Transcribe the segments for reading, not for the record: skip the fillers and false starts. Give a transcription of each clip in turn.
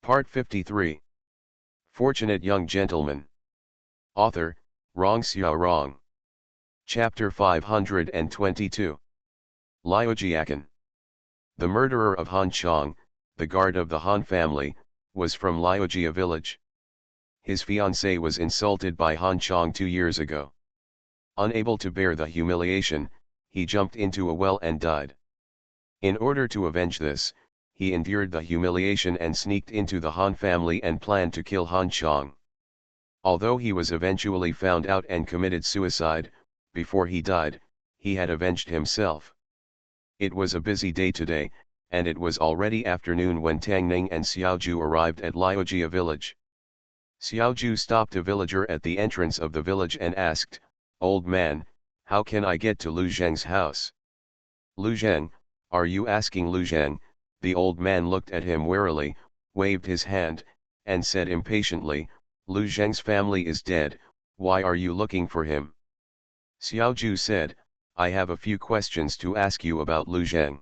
Part 53. Fortunate Young Gentleman. Author, Rong Xiaorong. Chapter 522. Liujiakan. The murderer of Han Chong, the guard of the Han family, was from Liujia village. His fiancée was insulted by Han Chong 2 years ago. Unable to bear the humiliation, he jumped into a well and died. In order to avenge this, he endured the humiliation and sneaked into the Han family and planned to kill Han Chong. Although he was eventually found out and committed suicide, before he died, he had avenged himself. It was a busy day today, and it was already afternoon when Tang Ning and Xiaoju arrived at Liujia village. Xiaoju stopped a villager at the entrance of the village and asked, "Old man, how can I get to Lu Zheng's house?" "Lu Zheng, are you asking Lu Zheng?" The old man looked at him warily, waved his hand, and said impatiently, "Lu Zheng's family is dead, why are you looking for him?" Xiaoju said, "I have a few questions to ask you about Lu Zheng."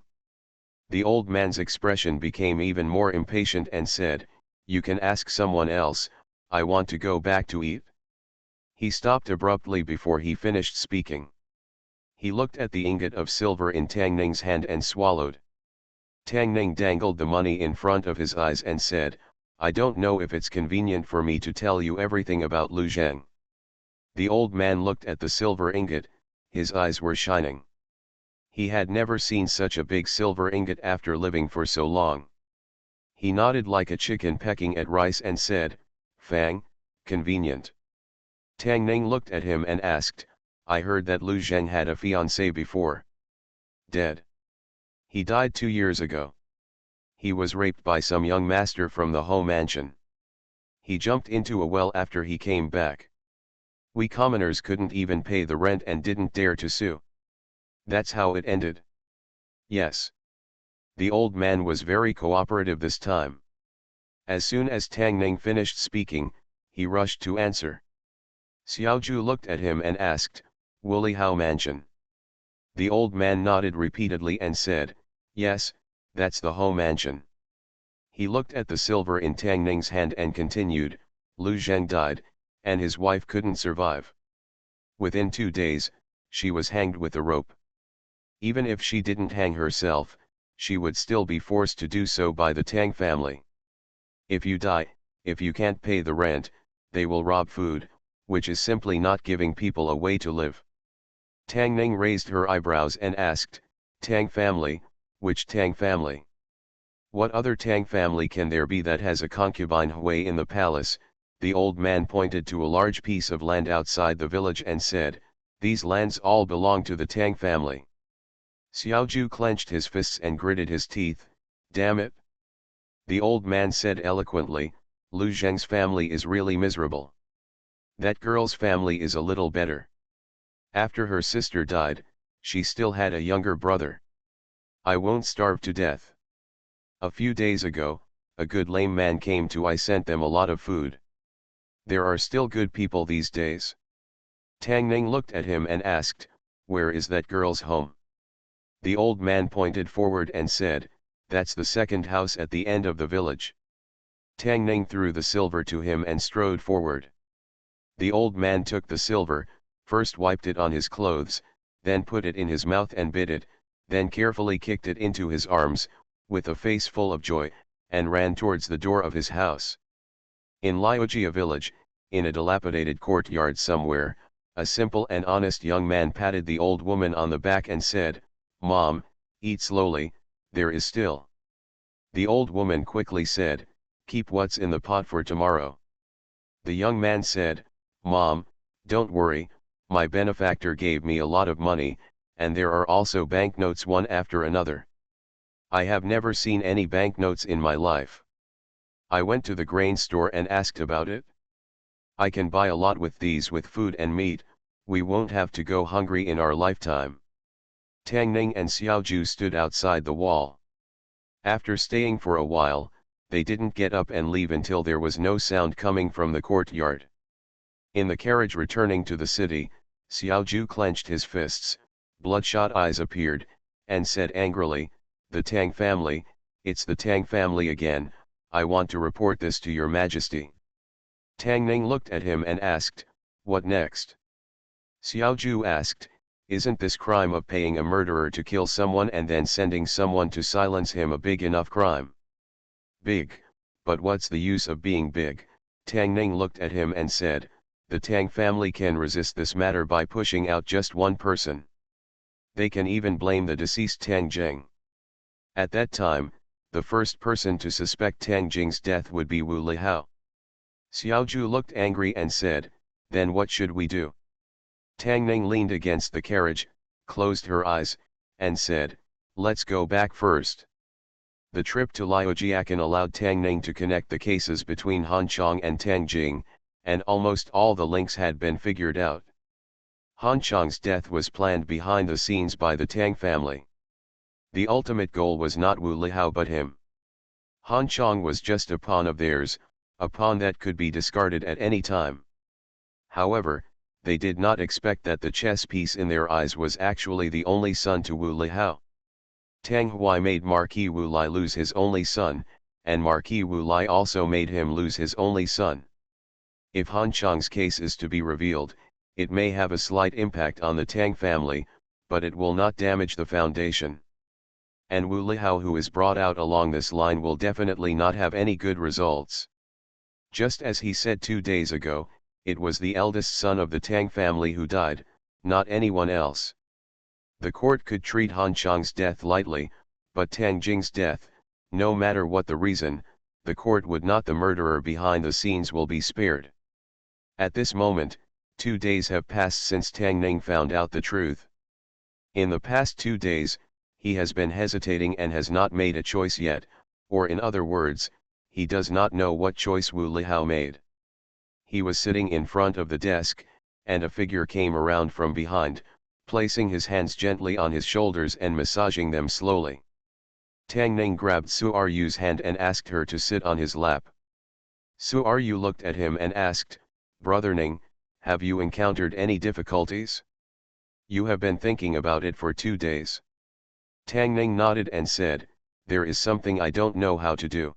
The old man's expression became even more impatient and said, "You can ask someone else, I want to go back to eat." He stopped abruptly before he finished speaking. He looked at the ingot of silver in Tang Ning's hand and swallowed. Tang Ning dangled the money in front of his eyes and said, "I don't know if it's convenient for me to tell you everything about Lu Zheng." The old man looked at the silver ingot, his eyes were shining. He had never seen such a big silver ingot after living for so long. He nodded like a chicken pecking at rice and said, "Fang, convenient." Tang Ning looked at him and asked, "I heard that Lu Zheng had a fiancée before." "Dead. He died 2 years ago. He was raped by some young master from the Ho mansion. He jumped into a well after he came back. We commoners couldn't even pay the rent and didn't dare to sue. That's how it ended." "Yes." The old man was very cooperative this time. As soon as Tang Ning finished speaking, he rushed to answer. Xiaoju looked at him and asked, "Woolly Hao mansion?" The old man nodded repeatedly and said, "Yes, that's the Ho mansion." He looked at the silver in Tang Ning's hand and continued, "Lu Zheng died, and his wife couldn't survive. Within 2 days, she was hanged with a rope. Even if she didn't hang herself, she would still be forced to do so by the Tang family. If you die, if you can't pay the rent, they will rob food, which is simply not giving people a way to live." Tang Ning raised her eyebrows and asked, "Tang family, which Tang family? What other Tang family can there be that has a concubine Hui in the palace?" The old man pointed to a large piece of land outside the village and said, "These lands all belong to the Tang family." Xiaoju clenched his fists and gritted his teeth, "Damn it!" The old man said eloquently, "Lu Zheng's family is really miserable. That girl's family is a little better. After her sister died, she still had a younger brother. I won't starve to death. A few days ago, a good lame man came to I sent them a lot of food. There are still good people these days." Tang Ning looked at him and asked, "Where is that girl's home?" The old man pointed forward and said, "That's the second house at the end of the village." Tang Ning threw the silver to him and strode forward. The old man took the silver, first wiped it on his clothes, then put it in his mouth and bit it, then carefully kicked it into his arms, with a face full of joy, and ran towards the door of his house. In Liujia village, in a dilapidated courtyard somewhere, a simple and honest young man patted the old woman on the back and said, "Mom, eat slowly, there is still." The old woman quickly said, "Keep what's in the pot for tomorrow." The young man said, "Mom, don't worry, my benefactor gave me a lot of money, and there are also banknotes one after another. I have never seen any banknotes in my life. I went to the grain store and asked about it. I can buy a lot with these with food and meat, we won't have to go hungry in our lifetime." Tang Ning and Xiaoju stood outside the wall. After staying for a while, they didn't get up and leave until there was no sound coming from the courtyard. In the carriage returning to the city, Xiaoju clenched his fists, bloodshot eyes appeared, and said angrily, "The Tang family, it's the Tang family again, I want to report this to your majesty. Tang Ning looked at him and asked, what next? Xiao Ju asked, isn't this crime of paying a murderer to kill someone and then sending someone to silence him a big enough crime? Big, but what's the use of being big? Tang Ning looked at him and said, the Tang family can resist this matter by pushing out just one person. They can even blame the deceased Tang Jing. At that time, the first person to suspect Tang Jing's death would be Wu Lihao. Xiao Ju looked angry and said, then what should we do? Tang Ning leaned against the carriage, closed her eyes, and said, let's go back first. The trip to Liujiakan allowed Tang Ning to connect the cases between Han Chang and Tang Jing, and almost all the links had been figured out. Han Chang's death was planned behind the scenes by the Tang family. The ultimate goal was not Wu Lihao but him. Han Chang was just a pawn of theirs, a pawn that could be discarded at any time. However, they did not expect that the chess piece in their eyes was actually the only son to Wu Lihao. Tang Hui made Marquis Wu Lai lose his only son, and Marquis Wu Lai also made him lose his only son. If Han Chang's case is to be revealed, it may have a slight impact on the Tang family, but it will not damage the foundation. And Wu Lihao who is brought out along this line will definitely not have any good results. Just as he said 2 days ago, it was the eldest son of the Tang family who died, not anyone else. The court could treat Han Chang's death lightly, but Tang Jing's death, no matter what the reason, the court would not. The murderer behind the scenes will be spared. At this moment, 2 days have passed since Tang Ning found out the truth. In the past 2 days, he has been hesitating and has not made a choice yet, or in other words, he does not know what choice Wu Lihao made. He was sitting in front of the desk, and a figure came around from behind, placing his hands gently on his shoulders and massaging them slowly. Tang Ning grabbed Su Ru's hand and asked her to sit on his lap. Su Ru looked at him and asked, Brother Ning, have you encountered any difficulties? You have been thinking about it for 2 days. Tang Ning nodded and said, there is something I don't know how to do.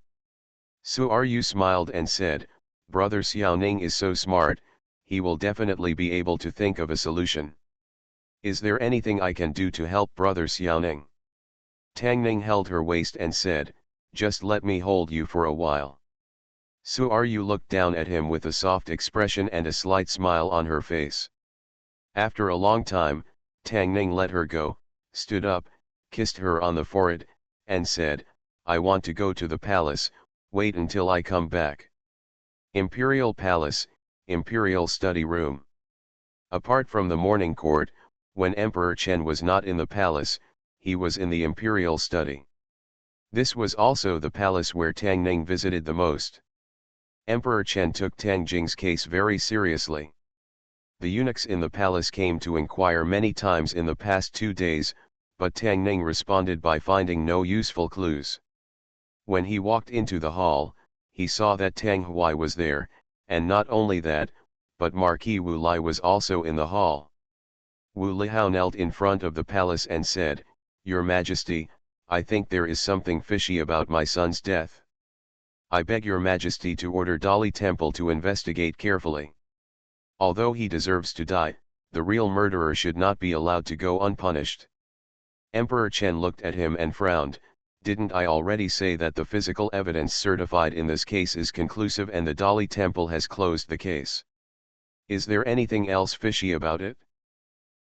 Su Ru smiled and said, Brother Xiao Ning is so smart, he will definitely be able to think of a solution. Is there anything I can do to help Brother Xiao Ning? Tang Ning held her waist and said, just let me hold you for a while. Su Ru looked down at him with a soft expression and a slight smile on her face. After a long time, Tang Ning let her go, stood up, kissed her on the forehead, and said, I want to go to the palace, wait until I come back. Imperial Palace, Imperial Study Room. Apart from the morning court, when Emperor Chen was not in the palace, he was in the Imperial Study. This was also the palace where Tang Ning visited the most. Emperor Chen took Tang Jing's case very seriously. The eunuchs in the palace came to inquire many times in the past 2 days, but Tang Ning responded by finding no useful clues. When he walked into the hall, he saw that Tang Hui was there, and not only that, but Marquis Wu Lai was also in the hall. Wu Lihao knelt in front of the palace and said, Your Majesty, I think there is something fishy about my son's death. I beg your Majesty to order Dali Temple to investigate carefully. Although he deserves to die, the real murderer should not be allowed to go unpunished. Emperor Chen looked at him and frowned, didn't I already say that the physical evidence certified in this case is conclusive and the Dali Temple has closed the case? Is there anything else fishy about it?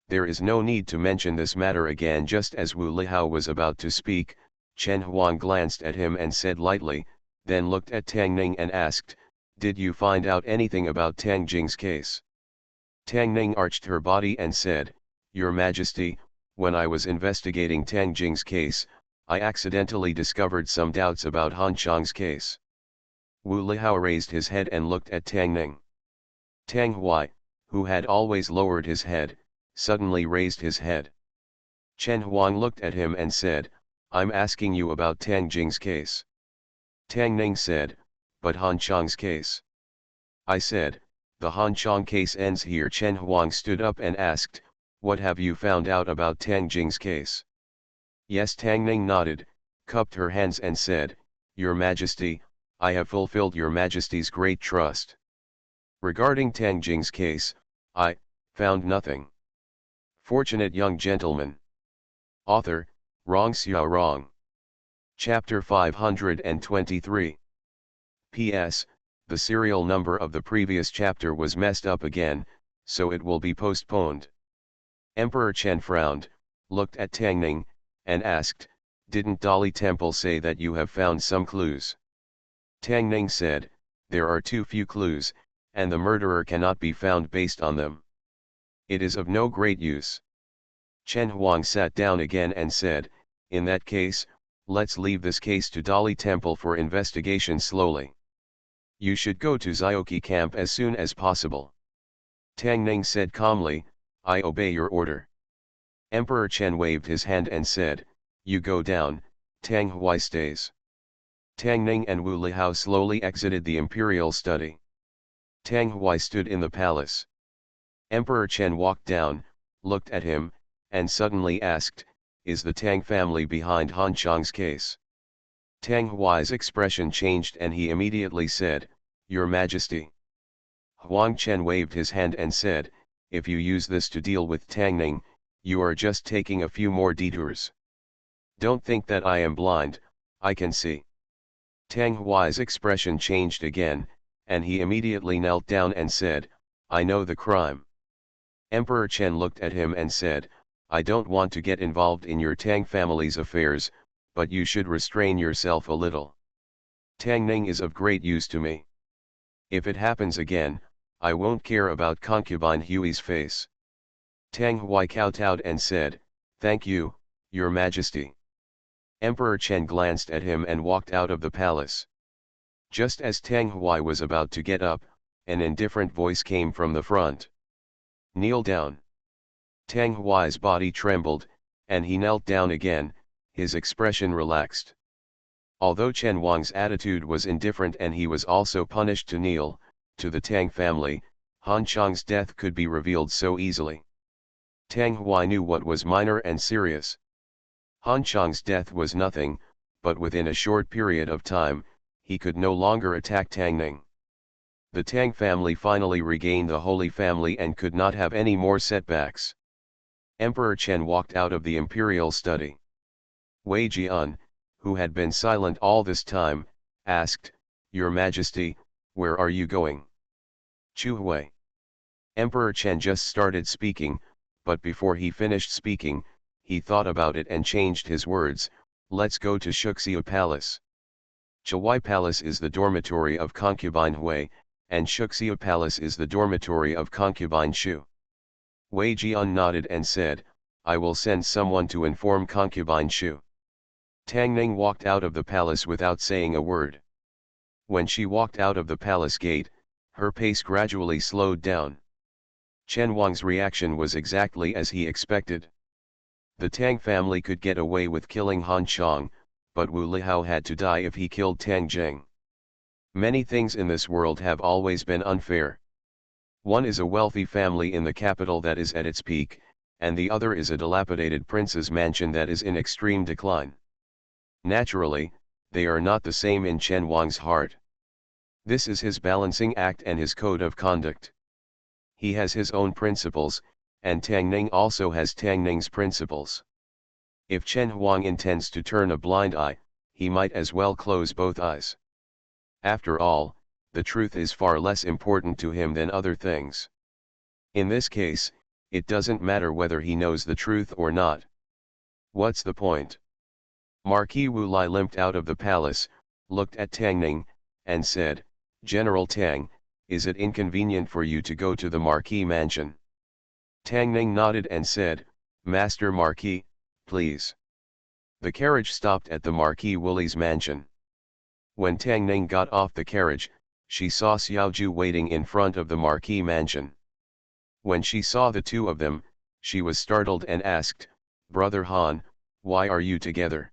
There is no need to mention this matter again. Just as Wu Lihao was about to speak, Chen Huang glanced at him and said lightly, then looked at Tang Ning and asked, did you find out anything about Tang Jing's case? Tang Ning arched her body and said, Your Majesty, when I was investigating Tang Jing's case, I accidentally discovered some doubts about Han Chang's case. Wu Lihao raised his head and looked at Tang Ning. Tang Hui, who had always lowered his head, suddenly raised his head. Chen Huang looked at him and said, I'm asking you about Tang Jing's case. Tang Ning said, but Han Chang's case? I said, the Han Chang case ends here. Chen Huang stood up and asked, what have you found out about Tang Jing's case? Yes, Tang Ning nodded, cupped her hands and said, Your Majesty, I have fulfilled your Majesty's great trust. Regarding Tang Jing's case, I found nothing. Fortunate young gentleman. Author, Rong Xiao Rong. Chapter 523. P.S. The serial number of the previous chapter was messed up again, so it will be postponed. Emperor Chen frowned, looked at Tang Ning, and asked, "Didn't Dali Temple say that you have found some clues?" Tang Ning said, "There are too few clues, and the murderer cannot be found based on them. It is of no great use." Chen Huang sat down again and said, "In that case, let's leave this case to Dali Temple for investigation slowly. You should go to Zioki camp as soon as possible." Tang Ning said calmly, "I obey your order." Emperor Chen waved his hand and said, "You go down, Tang Hui stays." Tang Ning and Wu Lihao slowly exited the imperial study. Tang Hui stood in the palace. Emperor Chen walked down, looked at him, and suddenly asked, "Is the Tang family behind Han Chang's case?" Tang Hui's expression changed and he immediately said, "Your Majesty." Huang Chen waved his hand and said, "If you use this to deal with Tang Ning, you are just taking a few more detours. Don't think that I am blind, I can see." Tang Hui's expression changed again, and he immediately knelt down and said, "I know the crime." Emperor Chen looked at him and said, "I don't want to get involved in your Tang family's affairs, but you should restrain yourself a little. Tang Ning is of great use to me. If it happens again, I won't care about concubine Hui's face." Tang Hui kowtowed and said, "Thank you, Your Majesty." Emperor Chen glanced at him and walked out of the palace. Just as Tang Hui was about to get up, an indifferent voice came from the front. "Kneel down." Tang Hui's body trembled, and he knelt down again, his expression relaxed. Although Chen Wang's attitude was indifferent and he was also punished to kneel, to the Tang family, Han Chang's death could be revealed so easily. Tang Hui knew what was minor and serious. Han Chang's death was nothing, but within a short period of time, he could no longer attack Tang Ning. The Tang family finally regained the Holy Family and could not have any more setbacks. Emperor Chen walked out of the imperial study. Wei Jian, who had been silent all this time, asked, "Your Majesty, where are you going?" "Chu Hui." Emperor Chen just started speaking, but before he finished speaking, he thought about it and changed his words, "Let's go to Shuxia Palace." Chuhui Palace is the dormitory of concubine Hui, and Shuxia Palace is the dormitory of concubine Shu. Wei Jian nodded and said, "I will send someone to inform concubine Shu." Tang Ning walked out of the palace without saying a word. When she walked out of the palace gate, her pace gradually slowed down. Chen Wang's reaction was exactly as he expected. The Tang family could get away with killing Han Chang, but Wu Lihao had to die if he killed Tang Jing. Many things in this world have always been unfair. One is a wealthy family in the capital that is at its peak, and the other is a dilapidated prince's mansion that is in extreme decline. Naturally, they are not the same in Chen Wang's heart. This is his balancing act and his code of conduct. He has his own principles, and Tang Ning also has Tang Ning's principles. If Chen Huang intends to turn a blind eye, he might as well close both eyes. After all, the truth is far less important to him than other things. In this case, it doesn't matter whether he knows the truth or not. What's the point? Marquis Wu Lai limped out of the palace, looked at Tang Ning, and said, "General Tang, is it inconvenient for you to go to the Marquis mansion?" Tang Ning nodded and said, "Master Marquis, please." The carriage stopped at the Marquis Wuli's mansion. When Tang Ning got off the carriage, she saw Xiaoju waiting in front of the Marquis mansion. When she saw the two of them, she was startled and asked, "Brother Han, why are you together?"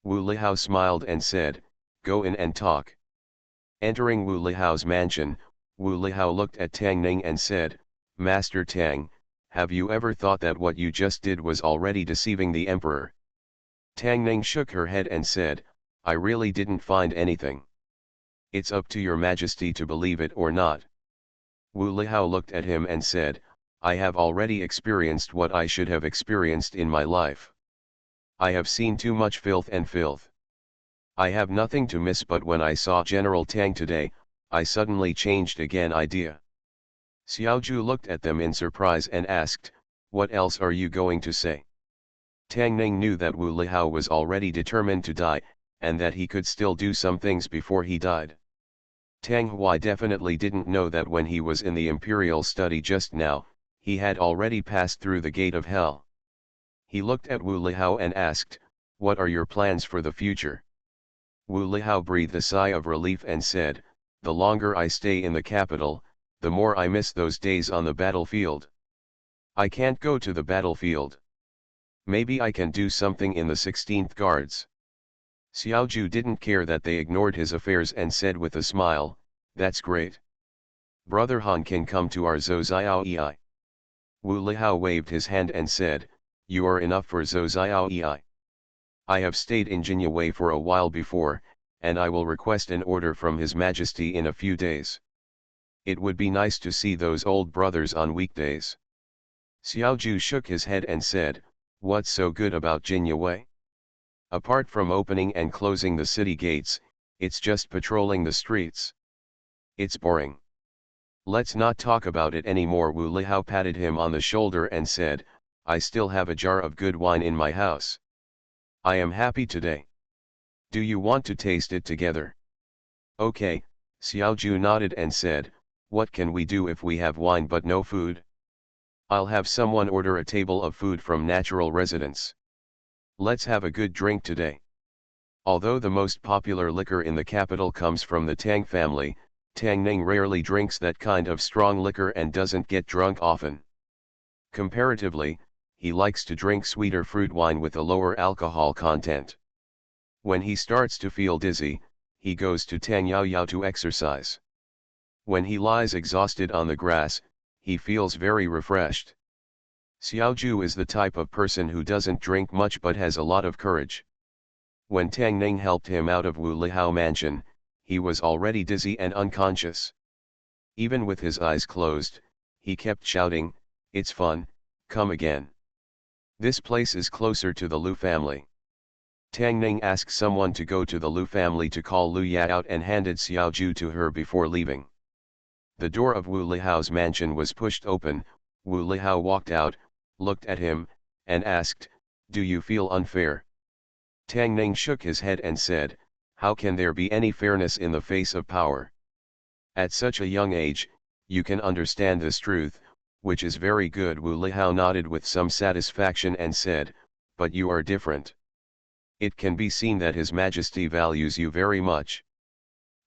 Wu Lihao smiled and said, "Go in and talk." Entering Wu Lihao's mansion, Wu Lihao looked at Tang Ning and said, "Master Tang, have you ever thought that what you just did was already deceiving the emperor?" Tang Ning shook her head and said, "I really didn't find anything." It's up to your majesty to believe it or not. Wu Lihao looked at him and said, I have already experienced what I should have experienced in my life. I have seen too much filth and filth. I have nothing to miss, but when I saw General Tang today, I suddenly changed again idea. Xiaoju looked at them in surprise and asked, what else are you going to say? Tang Ning knew that Wu Lihao was already determined to die, and that he could still do some things before he died. Tang Hui definitely didn't know that when he was in the imperial study just now, he had already passed through the gate of hell. He looked at Wu Lihao and asked, what are your plans for the future? Wu Lihao breathed a sigh of relief and said, the longer I stay in the capital, the more I miss those days on the battlefield. I can't go to the battlefield. Maybe I can do something in the 16th Guards. Xiaoju didn't care that they ignored his affairs and said with a smile, that's great. Brother Han can come to our Zhou. Wu Lihao waved his hand and said, you are enough for Zhou. I have stayed in Jinyue for a while before, and I will request an order from His Majesty in a few days. It would be nice to see those old brothers on weekdays. Xiaoju shook his head and said, what's so good about Jinyue? Apart from opening and closing the city gates, it's just patrolling the streets. It's boring. Let's not talk about it anymore. Wu Lihao patted him on the shoulder and said, I still have a jar of good wine in my house. I am happy today. Do you want to taste it together? Okay, Xiaoju nodded and said, what can we do if we have wine but no food? I'll have someone order a table of food from natural residents. Let's have a good drink today. Although the most popular liquor in the capital comes from the Tang family, Tang Ning rarely drinks that kind of strong liquor and doesn't get drunk often. Comparatively, he likes to drink sweeter fruit wine with a lower alcohol content. When he starts to feel dizzy, he goes to Tang Yao Yao to exercise. When he lies exhausted on the grass, he feels very refreshed. Xiaoju is the type of person who doesn't drink much but has a lot of courage. When Tang Ning helped him out of Wu Lihao mansion, he was already dizzy and unconscious. Even with his eyes closed, he kept shouting, it's fun, come again. This place is closer to the Lu family. Tang Ning asked someone to go to the Lu family to call Lu Ya out and handed Xiaoju to her before leaving. The door of Wu Lihao's mansion was pushed open. Wu Lihao walked out, looked at him, and asked, do you feel unfair? Tang Ning shook his head and said, how can there be any fairness in the face of power? At such a young age, you can understand this truth, which is very good. Wu Lihao nodded with some satisfaction and said, but you are different. It can be seen that His Majesty values you very much.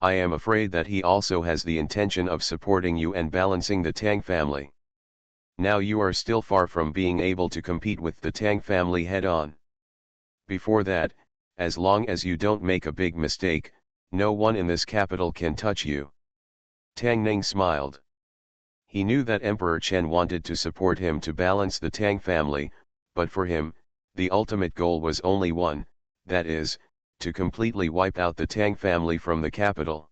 I am afraid that he also has the intention of supporting you and balancing the Tang family. Now you are still far from being able to compete with the Tang family head-on. Before that, as long as you don't make a big mistake, no one in this capital can touch you. Tang Ning smiled. He knew that Emperor Chen wanted to support him to balance the Tang family, but for him, the ultimate goal was only one, that is, to completely wipe out the Tang family from the capital.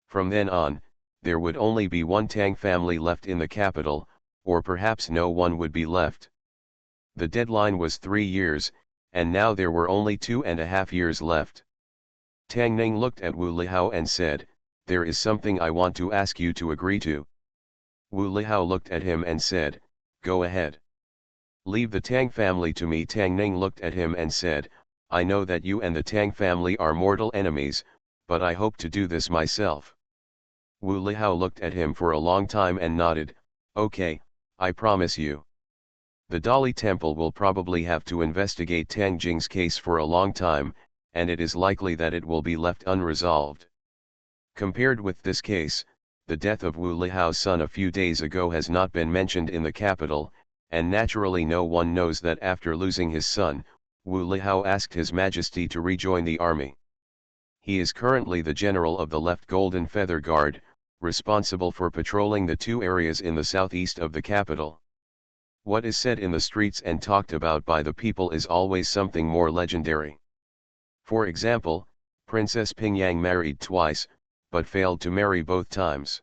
From then on, there would only be one Tang family left in the capital, or perhaps no one would be left. The deadline was 3 years, and now there were only 2.5 years left. Tang Ning looked at Wu Lihao and said, there is something I want to ask you to agree to. Wu Lihao looked at him and said, go ahead. Leave the Tang family to me. Tang Ning looked at him and said, I know that you and the Tang family are mortal enemies, but I hope to do this myself. Wu Lihao looked at him for a long time and nodded, okay, I promise you. The Dali Temple will probably have to investigate Tang Jing's case for a long time, and it is likely that it will be left unresolved. Compared with this case, the death of Wu Lihao's son a few days ago has not been mentioned in the capital, and naturally no one knows that after losing his son, Wu Lihao asked His Majesty to rejoin the army. He is currently the general of the left Golden Feather Guard, responsible for patrolling the 2 areas in the southeast of the capital. What is said in the streets and talked about by the people is always something more legendary. For example, Princess Pingyang married twice, but failed to marry both times.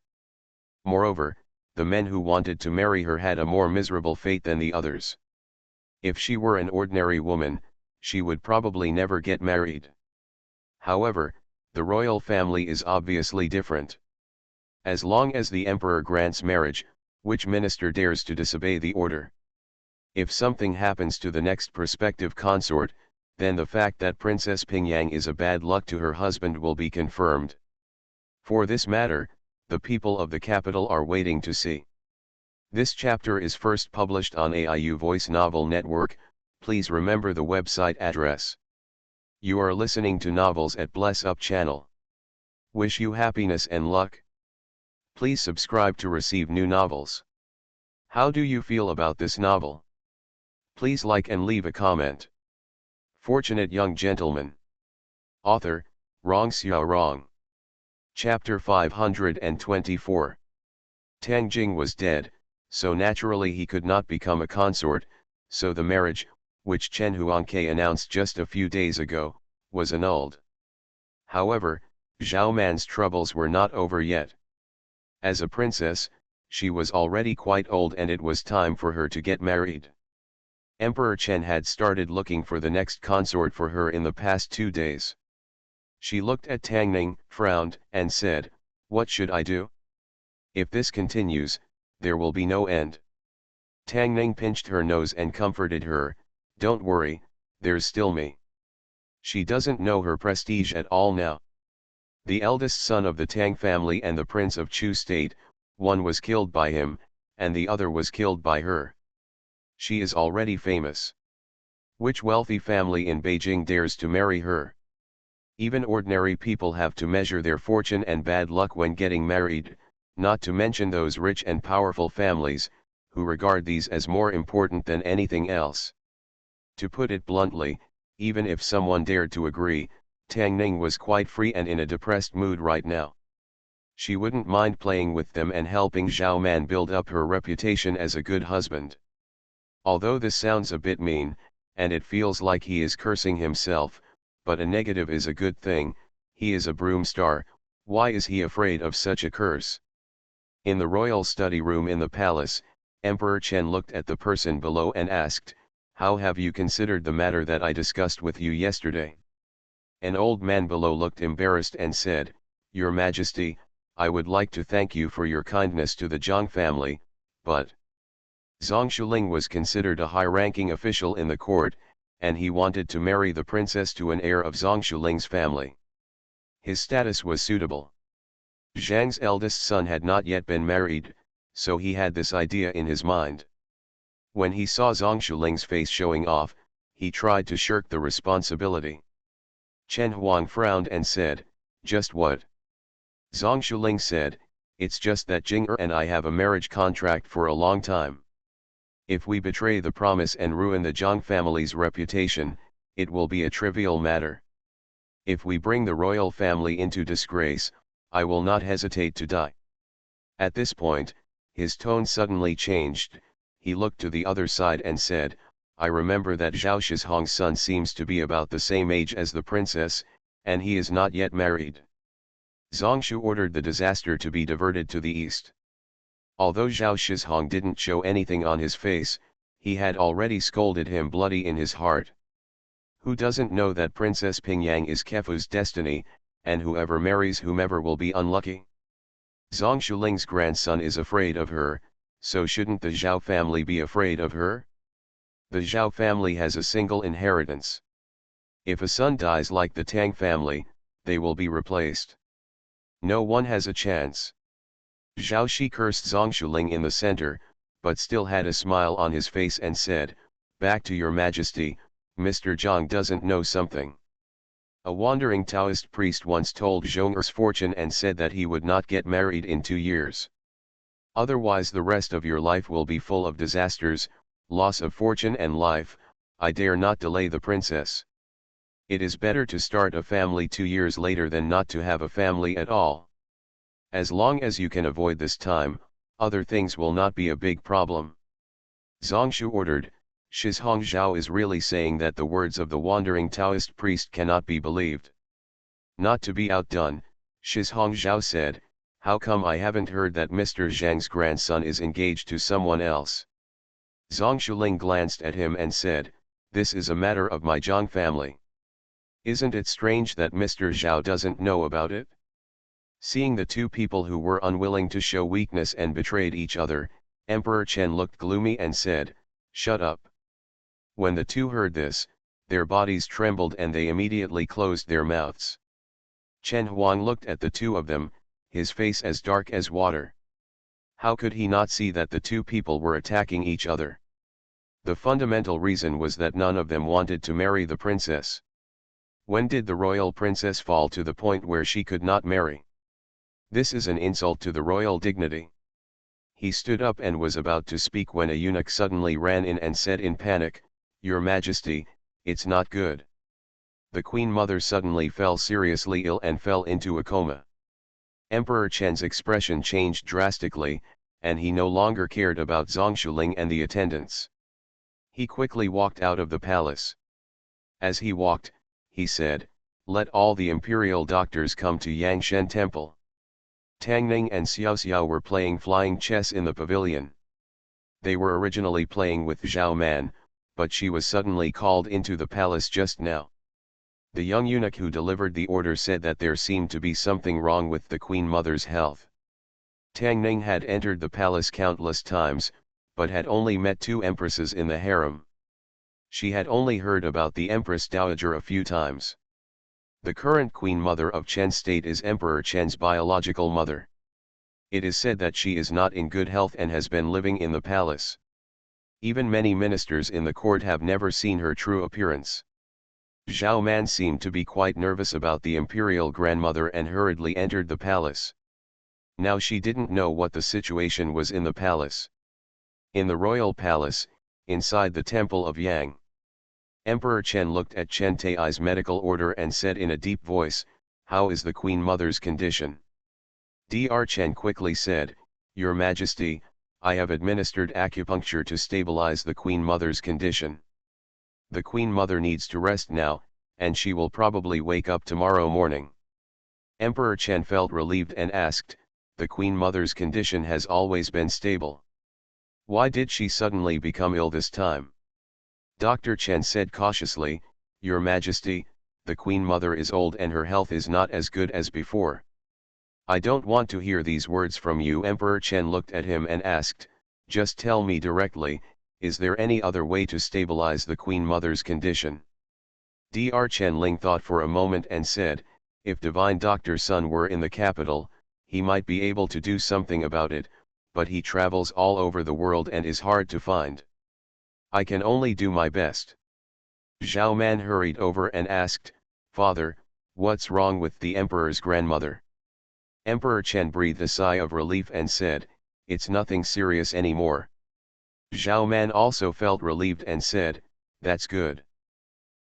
Moreover, the men who wanted to marry her had a more miserable fate than the others. If she were an ordinary woman, she would probably never get married. However, the royal family is obviously different. As long as the emperor grants marriage, which minister dares to disobey the order? If something happens to the next prospective consort, then the fact that Princess Pingyang is a bad luck to her husband will be confirmed. For this matter, the people of the capital are waiting to see. This chapter is first published on AIU Voice Novel Network. Please remember the website address. You are listening to Novels at Bless Up channel. Wish you happiness and luck. Please subscribe to receive new novels. How do you feel about this novel? Please like and leave a comment. Fortunate Young Gentleman. Author, Rong Xiao Rong. Chapter 524. Tang Jing was dead, so naturally he could not become a consort, so the marriage, which Chen Huangke announced just a few days ago, was annulled. However, Zhao Man's troubles were not over yet. As a princess, she was already quite old and it was time for her to get married. Emperor Chen had started looking for the next consort for her in the past 2 days. She looked at Tang Ning, frowned, and said, "What should I do? If this continues, there will be no end." Tang Ning pinched her nose and comforted her, "Don't worry, there's still me." She doesn't know her prestige at all now. The eldest son of the Tang family and the prince of Chu state, one was killed by him, and the other was killed by her. She is already famous. Which wealthy family in Beijing dares to marry her? Even ordinary people have to measure their fortune and bad luck when getting married, not to mention those rich and powerful families, who regard these as more important than anything else. To put it bluntly, even if someone dared to agree, Tang Ning was quite free and in a depressed mood right now. She wouldn't mind playing with them and helping Zhao Man build up her reputation as a good husband. Although this sounds a bit mean, and it feels like he is cursing himself, but a negative is a good thing. He is a broom star, why is he afraid of such a curse? In the royal study room in the palace, Emperor Chen looked at the person below and asked, "How have you considered the matter that I discussed with you yesterday?" An old man below looked embarrassed and said, "Your Majesty, I would like to thank you for your kindness to the Zhang family, but..." Zhang Shuling was considered a high-ranking official in the court, and he wanted to marry the princess to an heir of Zhang Shuling's family. His status was suitable. Zhang's eldest son had not yet been married, so he had this idea in his mind. When he saw Zhang Shuling's face showing off, he tried to shirk the responsibility. Chen Huang frowned and said, "Just what?" Zhang Shuling said, "It's just that Jing and I have a marriage contract for a long time. If we betray the promise and ruin the Zhang family's reputation, it will be a trivial matter. If we bring the royal family into disgrace, I will not hesitate to die." At this point, his tone suddenly changed. He looked to the other side and said, "I remember that Zhao Shizhong's son seems to be about the same age as the princess, and he is not yet married." Zhang Shu ordered the disaster to be diverted to the east. Although Zhao Shizhong didn't show anything on his face, he had already scolded him bloody in his heart. Who doesn't know that Princess Pingyang is Kefu's destiny, and whoever marries whomever will be unlucky? Zhang Shuling's grandson is afraid of her, so shouldn't the Zhao family be afraid of her? The Zhao family has a single inheritance. If a son dies like the Tang family, they will be replaced. No one has a chance. Zhao Shi cursed Zhang Shuling in the center, but still had a smile on his face and said, "Back to your Majesty, Mr. Zhang doesn't know something." A wandering Taoist priest once told Zhong'er's fortune and said that he would not get married in 2 years. Otherwise the rest of your life will be full of disasters, loss of fortune and life. I dare not delay the princess. It is better to start a family 2 years later than not to have a family at all. As long as you can avoid this time, other things will not be a big problem. Zhang Shu ordered. Shizhong Zhao is really saying that the words of the wandering Taoist priest cannot be believed. Not to be outdone, Shizhong Zhao said, how come I haven't heard that Mr. Zhang's grandson is engaged to someone else? Zhang Shuling glanced at him and said, this is a matter of my Zhang family. Isn't it strange that Mr. Zhao doesn't know about it? Seeing the two people who were unwilling to show weakness and betrayed each other, Emperor Chen looked gloomy and said, shut up. When the two heard this, their bodies trembled and they immediately closed their mouths. Chen Huang looked at the two of them, his face as dark as water. How could he not see that the two people were attacking each other? The fundamental reason was that none of them wanted to marry the princess. When did the royal princess fall to the point where she could not marry? This is an insult to the royal dignity. He stood up and was about to speak when a eunuch suddenly ran in and said in panic, Your Majesty, it's not good. The Queen Mother suddenly fell seriously ill and fell into a coma. Emperor Chen's expression changed drastically, and he no longer cared about Zhang Shuling and the attendants. He quickly walked out of the palace. As he walked, he said, let all the imperial doctors come to Yangshen Temple. Tang Ning and Xiao Xiao were playing flying chess in the pavilion. They were originally playing with Zhao Man, but she was suddenly called into the palace just now. The young eunuch who delivered the order said that there seemed to be something wrong with the Queen Mother's health. Tang Ning had entered the palace countless times, but had only met two empresses in the harem. She had only heard about the Empress Dowager a few times. The current Queen Mother of Chen State is Emperor Chen's biological mother. It is said that she is not in good health and has been living in the palace. Even many ministers in the court have never seen her true appearance. Zhao Man seemed to be quite nervous about the imperial grandmother and hurriedly entered the palace. Now she didn't know what the situation was in the palace. In the royal palace, inside the temple of Yang, Emperor Chen looked at Chen Tai's medical order and said in a deep voice, how is the Queen Mother's condition? Dr. Chen quickly said, Your Majesty, I have administered acupuncture to stabilize the Queen Mother's condition. The Queen Mother needs to rest now, and she will probably wake up tomorrow morning. Emperor Chen felt relieved and asked, the Queen Mother's condition has always been stable. Why did she suddenly become ill this time? Dr. Chen said cautiously, Your Majesty, the Queen Mother is old and her health is not as good as before. I don't want to hear these words from you. Emperor Chen looked at him and asked, just tell me directly, is there any other way to stabilize the Queen Mother's condition? Dr. Chen Ling thought for a moment and said, if Divine Dr. Sun were in the capital, he might be able to do something about it, but he travels all over the world and is hard to find. I can only do my best. Zhao Man hurried over and asked, Father, what's wrong with the Emperor's grandmother? Emperor Chen breathed a sigh of relief and said, it's nothing serious anymore. Zhao Man also felt relieved and said, that's good.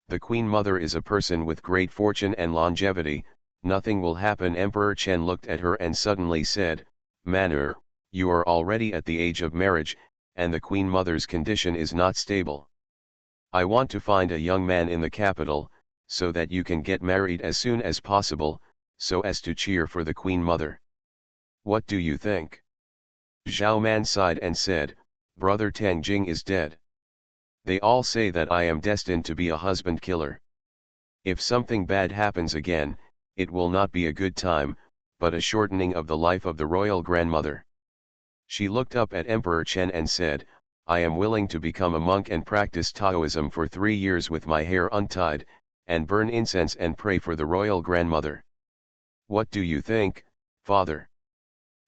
The Queen Mother is a person with great fortune and longevity, nothing will happen. Emperor Chen looked at her and suddenly said, Manner, you are already at the age of marriage, and the Queen Mother's condition is not stable. I want to find a young man in the capital, so that you can get married as soon as possible, so as to cheer for the Queen Mother. What do you think? Zhao Man sighed and said, Brother Tang Jing is dead. They all say that I am destined to be a husband killer. If something bad happens again, it will not be a good time, but a shortening of the life of the royal grandmother. She looked up at Emperor Chen and said, I am willing to become a monk and practice Taoism for 3 years with my hair untied, and burn incense and pray for the royal grandmother. What do you think, Father?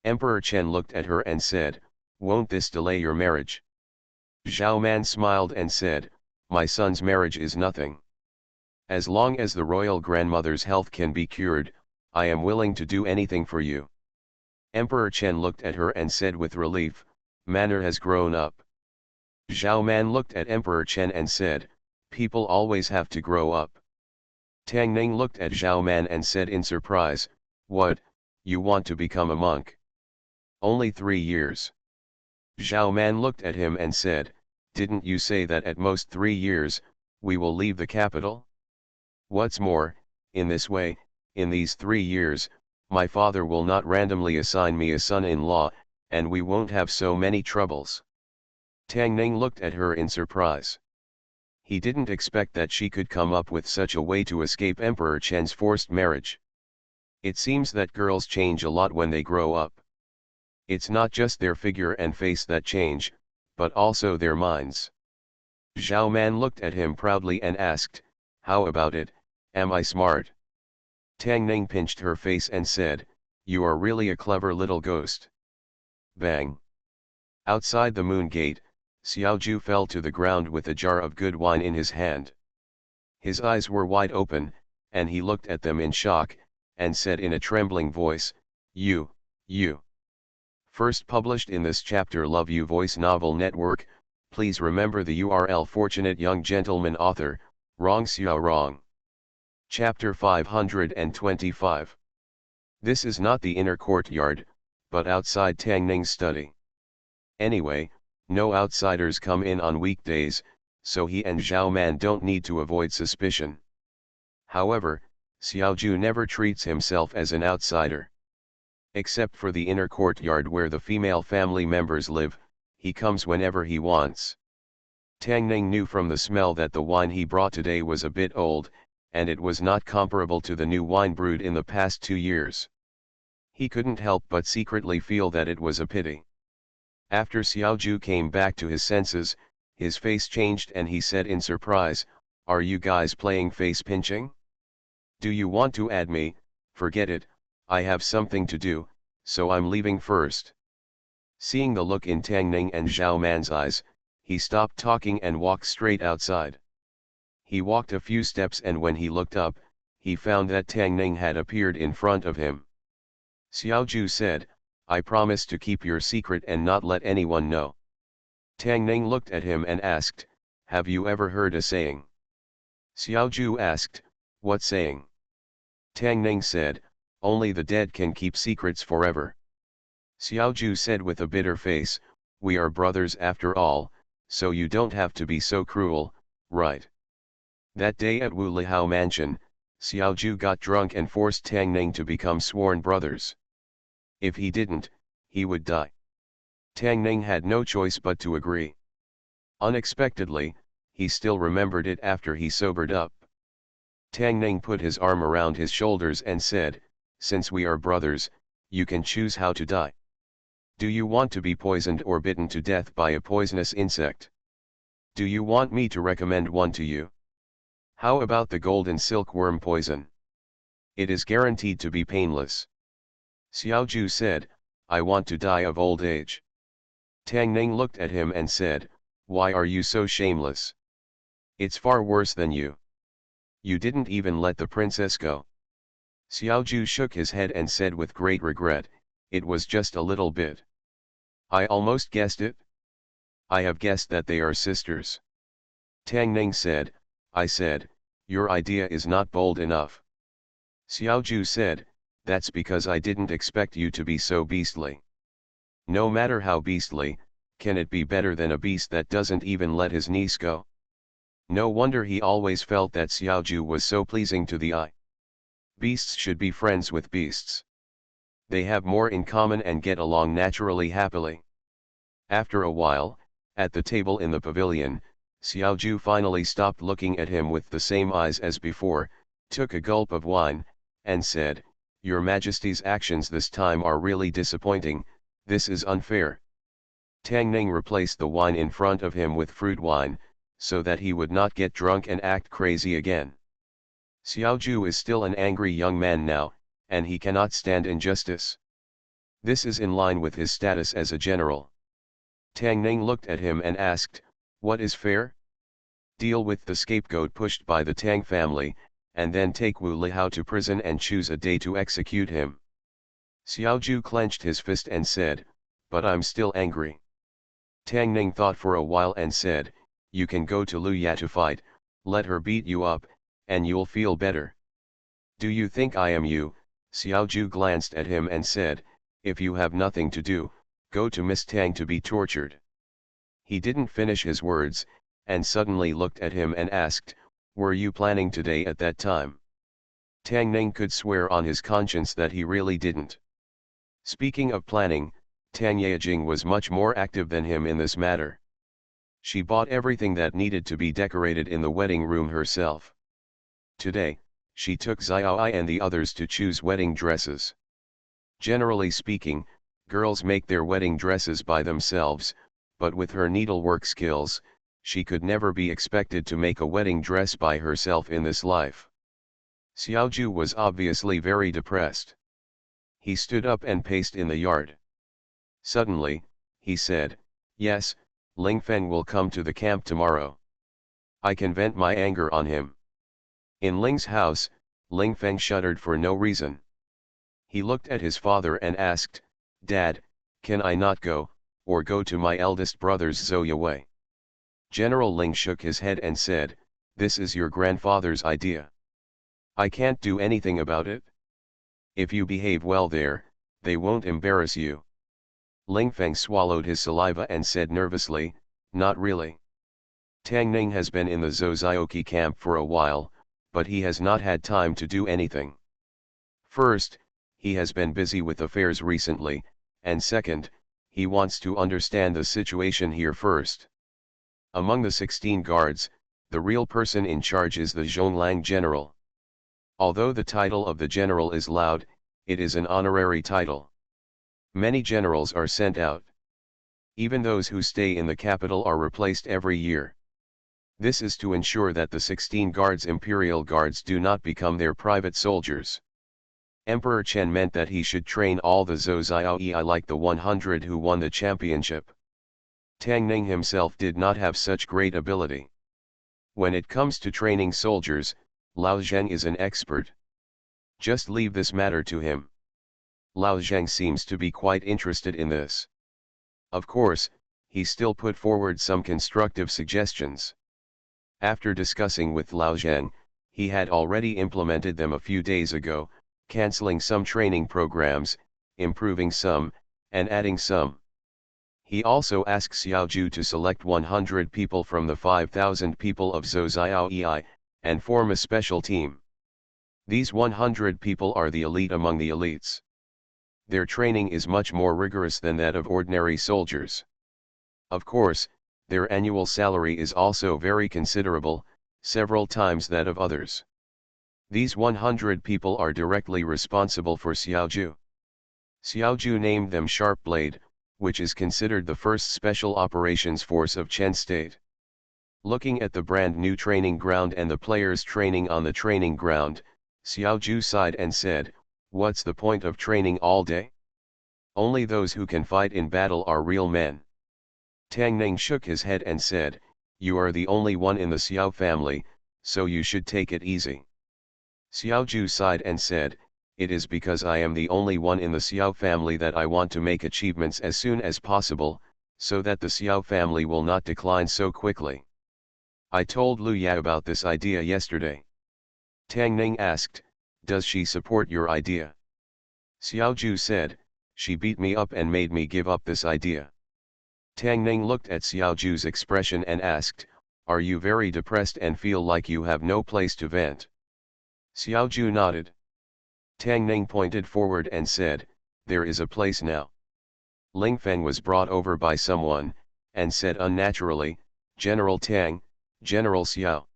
Emperor Chen looked at her and said, won't this delay your marriage? Zhao Man smiled and said, my son's marriage is nothing. As long as the royal grandmother's health can be cured, I am willing to do anything for you. Emperor Chen looked at her and said with relief, Manner has grown up. Zhao Man looked at Emperor Chen and said, people always have to grow up. Tang Ning looked at Zhao Man and said in surprise, what, you want to become a monk? Only 3 years. Zhao Man looked at him and said, didn't you say that at most 3 years, we will leave the capital? What's more, in this way, in these 3 years, My father will not randomly assign me a son-in-law, and we won't have so many troubles. Tang Ning looked at her in surprise. He didn't expect that she could come up with such a way to escape Emperor Chen's forced marriage. It seems that girls change a lot when they grow up. It's not just their figure and face that change, but also their minds. Zhao Man looked at him proudly and asked, "How about it, am I smart?" Tang Ning pinched her face and said, "You are really a clever little ghost." Bang! Outside the moon gate, Xiaoju fell to the ground with a jar of good wine in his hand. His eyes were wide open, and he looked at them in shock, and said in a trembling voice, You. First published in this chapter Love You Voice Novel Network, please remember the URL Fortunate Young Gentleman Author, Rong Xiao Rong. Chapter 525. This is not the inner courtyard, but outside Tang Ning's study. Anyway, no outsiders come in on weekdays, so he and Zhao Man don't need to avoid suspicion. However, Xiaoju never treats himself as an outsider. Except for the inner courtyard where the female family members live, he comes whenever he wants. Tang Ning knew from the smell that the wine he brought today was a bit old, and it was not comparable to the new wine brewed in the past 2 years. He couldn't help but secretly feel that it was a pity. After Xiaoju came back to his senses, his face changed and he said in surprise, "Are you guys playing face pinching? Do you want to add me? Forget it, I have something to do, so I'm leaving first." Seeing the look in Tang Ning and Zhao Man's eyes, he stopped talking and walked straight outside. He walked a few steps and when he looked up, he found that Tang Ning had appeared in front of him. Xiaoju said, "I promise to keep your secret and not let anyone know." Tang Ning looked at him and asked, "Have you ever heard a saying?" Xiaoju asked, "What saying?" Tang Ning said, "Only the dead can keep secrets forever." Xiaoju said with a bitter face, "We are brothers after all, so you don't have to be so cruel, right?" That day at Wu Lihao Mansion, Xiaoju got drunk and forced Tang Ning to become sworn brothers. If he didn't, he would die. Tang Ning had no choice but to agree. Unexpectedly, he still remembered it after he sobered up. Tang Ning put his arm around his shoulders and said, "Since we are brothers, you can choose how to die. Do you want to be poisoned or bitten to death by a poisonous insect? Do you want me to recommend one to you? How about the golden silkworm poison? It is guaranteed to be painless." Xiaoju said, "I want to die of old age." Tang Ning looked at him and said, "Why are you so shameless? It's far worse than you. You didn't even let the princess go." Xiaoju shook his head and said with great regret, "It was just a little bit. I almost guessed it. I have guessed that they are sisters." Tang Ning said, "I said, your idea is not bold enough." Xiaoju said, "That's because I didn't expect you to be so beastly. No matter how beastly, can it be better than a beast that doesn't even let his niece go?" No wonder he always felt that Xiaoju was so pleasing to the eye. Beasts should be friends with beasts. They have more in common and get along naturally happily. After a while, at the table in the pavilion, Xiaoju finally stopped looking at him with the same eyes as before, took a gulp of wine, and said, "Your Majesty's actions this time are really disappointing, this is unfair." Tang Ning replaced the wine in front of him with fruit wine, so that he would not get drunk and act crazy again. Xiaoju is still an angry young man now, and he cannot stand injustice. This is in line with his status as a general. Tang Ning looked at him and asked, "What is fair? Deal with the scapegoat pushed by the Tang family, and then take Wu Lihao to prison and choose a day to execute him." Xiaoju clenched his fist and said, "But I'm still angry." Tang Ning thought for a while and said, "You can go to Lu Ya to fight, let her beat you up, and you'll feel better." "Do you think I am you?" Xiaoju glanced at him and said, "If you have nothing to do, go to Miss Tang to be tortured." He didn't finish his words, and suddenly looked at him and asked, "Were you planning today at that time?" Tang Ning could swear on his conscience that he really didn't. Speaking of planning, Tang Yejing was much more active than him in this matter. She bought everything that needed to be decorated in the wedding room herself. Today, she took Xiaoai and the others to choose wedding dresses. Generally speaking, girls make their wedding dresses by themselves, but with her needlework skills, she could never be expected to make a wedding dress by herself in this life. Xiaoju was obviously very depressed. He stood up and paced in the yard. Suddenly, he said, "Yes, Ling Feng will come to the camp tomorrow. I can vent my anger on him." In Ling's house, Ling Feng shuddered for no reason. He looked at his father and asked, "Dad, can I not go, or go to my eldest brother's Zoya Wei?" General Ling shook his head and said, "This is your grandfather's idea. I can't do anything about it. If you behave well there, they won't embarrass you." Ling Feng swallowed his saliva and said nervously, "Not really. Tang Ning has been in the Zozioki camp for a while, but he has not had time to do anything. First, he has been busy with affairs recently, and second, he wants to understand the situation here first. Among the 16 guards, the real person in charge is the Zhonglang general. Although the title of the general is loud, it is an honorary title. Many generals are sent out. Even those who stay in the capital are replaced every year. This is to ensure that the 16 guards imperial guards do not become their private soldiers. Emperor Chen meant that he should train all the Zozioei like the 100 who won the championship. Tang Ning himself did not have such great ability. When it comes to training soldiers, Lao Zheng is an expert. Just leave this matter to him. Lao Zheng seems to be quite interested in this. Of course, he still put forward some constructive suggestions. After discussing with Lao Zheng, he had already implemented them a few days ago, cancelling some training programs, improving some, and adding some. He also asked Xiaoju to select 100 people from the 5,000 people of Zozioei, and form a special team. These 100 people are the elite among the elites. Their training is much more rigorous than that of ordinary soldiers. Of course, their annual salary is also very considerable, several times that of others. These 100 people are directly responsible for Xiaoju. Xiaoju named them Sharp Blade, which is considered the first special operations force of Chen State. Looking at the brand new training ground and the players training on the training ground, Xiaoju sighed and said, "What's the point of training all day? Only those who can fight in battle are real men." Tang Ning shook his head and said, "You are the only one in the Xiao family, so you should take it easy." Xiaoju sighed and said, "It is because I am the only one in the Xiao family that I want to make achievements as soon as possible, so that the Xiao family will not decline so quickly. I told Lu Ya about this idea yesterday." Tang Ning asked, "Does she support your idea?" Xiaoju said, "She beat me up and made me give up this idea." Tang Ning looked at Xiaoju's expression and asked, "Are you very depressed and feel like you have no place to vent?" Xiaoju nodded. Tang Ning pointed forward and said, "There is a place now." Ling Feng was brought over by someone, and said unnaturally, "General Tang, General Xiao."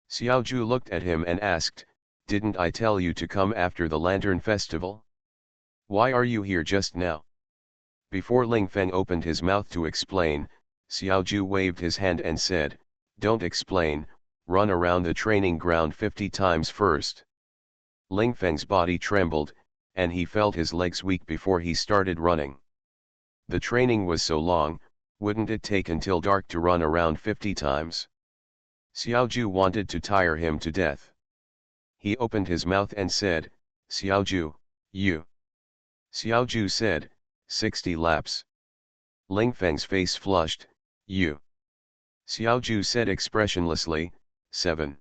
Xiaoju looked at him and asked, "Didn't I tell you to come after the Lantern Festival? Why are you here just now?" Before Ling Feng opened his mouth to explain, Xiaoju waved his hand and said, "Don't explain, run around the training ground 50 times first." Ling Feng's body trembled, and he felt his legs weak before he started running. The training was so long, wouldn't it take until dark to run around 50 times? Xiaoju wanted to tire him to death. He opened his mouth and said, "Xiaoju, you." Xiaoju said, 60 laps. Ling Feng's face flushed, "You." Xiaoju said expressionlessly, 7.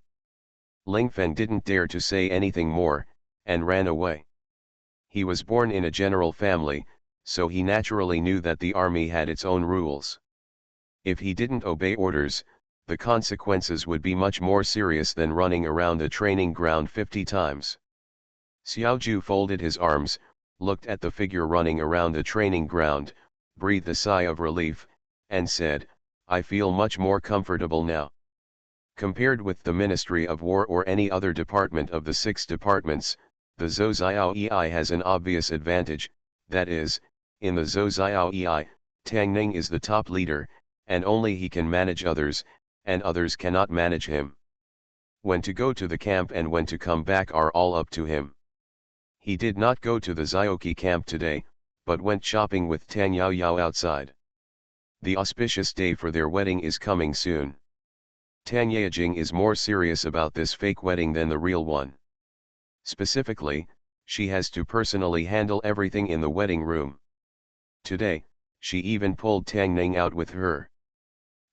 Ling Feng didn't dare to say anything more, and ran away. He was born in a general family, so he naturally knew that the army had its own rules. If he didn't obey orders, the consequences would be much more serious than running around the training ground 50 times. Xiaoju folded his arms, looked at the figure running around the training ground, breathed a sigh of relief, and said, "I feel much more comfortable now." Compared with the Ministry of War or any other department of the 6 departments, the Zhouziaoei has an obvious advantage, that is, in the Zhouziaoei, Tang Ning is the top leader, and only he can manage others, and others cannot manage him. When to go to the camp and when to come back are all up to him. He did not go to the Zioki camp today, but went shopping with Tang Yaoyao outside. The auspicious day for their wedding is coming soon. Tang Yajing is more serious about this fake wedding than the real one. Specifically, she has to personally handle everything in the wedding room. Today, she even pulled Tang Ning out with her.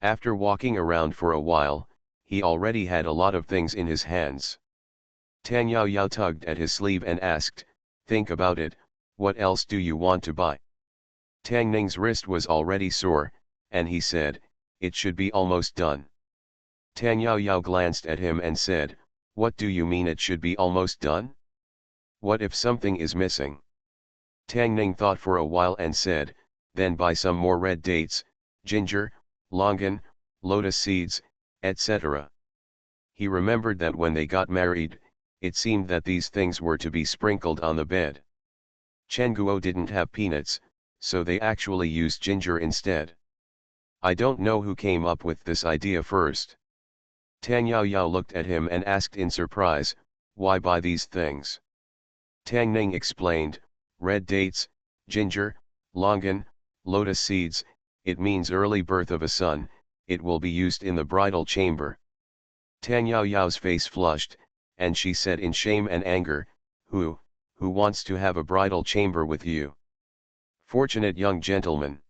After walking around for a while, he already had a lot of things in his hands. Tang Yaoyao tugged at his sleeve and asked, "Think about it, what else do you want to buy?" Tang Ning's wrist was already sore, and he said, "It should be almost done." Tang Yaoyao glanced at him and said, "What do you mean it should be almost done? What if something is missing?" Tang Ning thought for a while and said, "Then buy some more red dates, ginger, longan, lotus seeds, etc." He remembered that when they got married, it seemed that these things were to be sprinkled on the bed. Chen Guo didn't have peanuts, so they actually used ginger instead. I don't know who came up with this idea first. Tang Yaoyao looked at him and asked in surprise, "Why buy these things?" Tang Ning explained, "Red dates, ginger, longan, lotus seeds, it means early birth of a son, it will be used in the bridal chamber." Tang Yaoyao's face flushed, and she said in shame and anger, Who wants to have a bridal chamber with you? Fortunate young gentleman."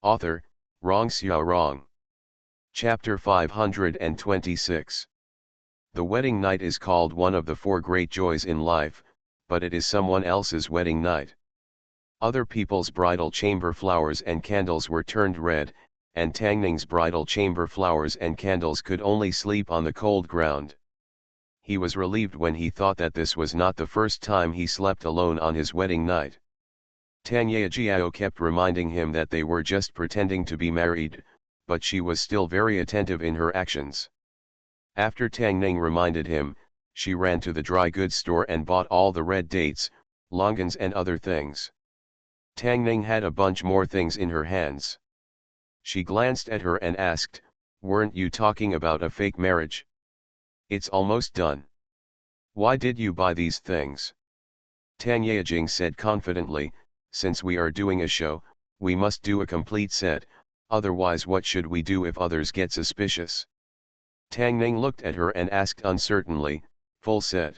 Author, Rong Xiao Rong. Chapter 526. The wedding night is called one of the 4 great joys in life, but it is someone else's wedding night. Other people's bridal chamber flowers and candles were turned red, and Tang Ning's bridal chamber flowers and candles could only sleep on the cold ground. He was relieved when he thought that this was not the first time he slept alone on his wedding night. Tang Yaojiao kept reminding him that they were just pretending to be married, but she was still very attentive in her actions. After Tang Ning reminded him, she ran to the dry goods store and bought all the red dates, longans and other things. Tang Ning had a bunch more things in her hands. She glanced at her and asked, "Weren't you talking about a fake marriage? It's almost done. Why did you buy these things?" Tang Yajing said confidently, "Since we are doing a show, we must do a complete set, otherwise what should we do if others get suspicious?" Tang Ning looked at her and asked uncertainly, "Full set?"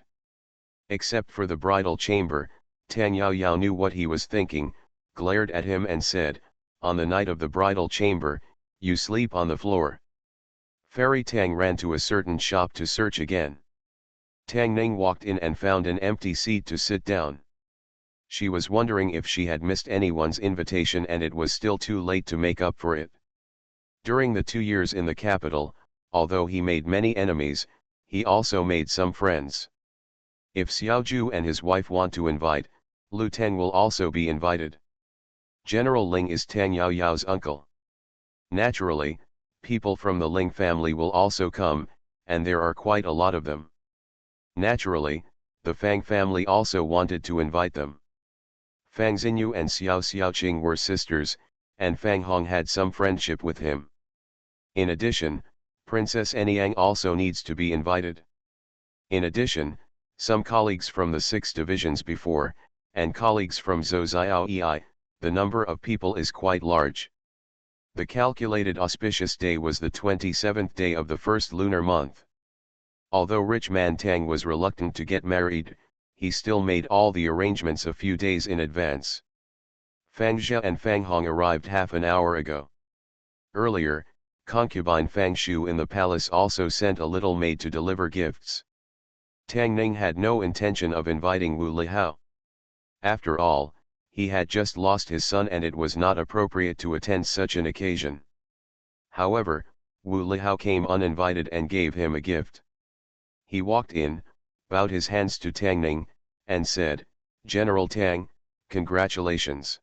Except for the bridal chamber, Tang Yaoyao knew what he was thinking, glared at him and said, "On the night of the bridal chamber, you sleep on the floor." Fairy Tang ran to a certain shop to search again. Tang Ning walked in and found an empty seat to sit down. She was wondering if she had missed anyone's invitation and it was still too late to make up for it. During the 2 years in the capital, although he made many enemies, he also made some friends. If Xiaoju and his wife want to invite, Lu Teng will also be invited. General Ling is Tang Yaoyao's uncle. Naturally, people from the Ling family will also come, and there are quite a lot of them. Naturally, the Fang family also wanted to invite them. Fang Xinyu and Xiao Xiaoqing were sisters, and Fang Hong had some friendship with him. In addition, Princess Anyang also needs to be invited. In addition, some colleagues from the 6 divisions before, and colleagues from Zhouziaoei, the number of people is quite large. The calculated auspicious day was the 27th day of the first lunar month. Although rich man Tang was reluctant to get married, he still made all the arrangements a few days in advance. Fang Zhe and Fang Hong arrived half an hour ago. Earlier, concubine Fang Shu in the palace also sent a little maid to deliver gifts. Tang Ning had no intention of inviting Wu Lihao. After all, he had just lost his son and it was not appropriate to attend such an occasion. However, Wu Lihao came uninvited and gave him a gift. He walked in, bowed his hands to Tang Ning, and said, "General Tang, congratulations."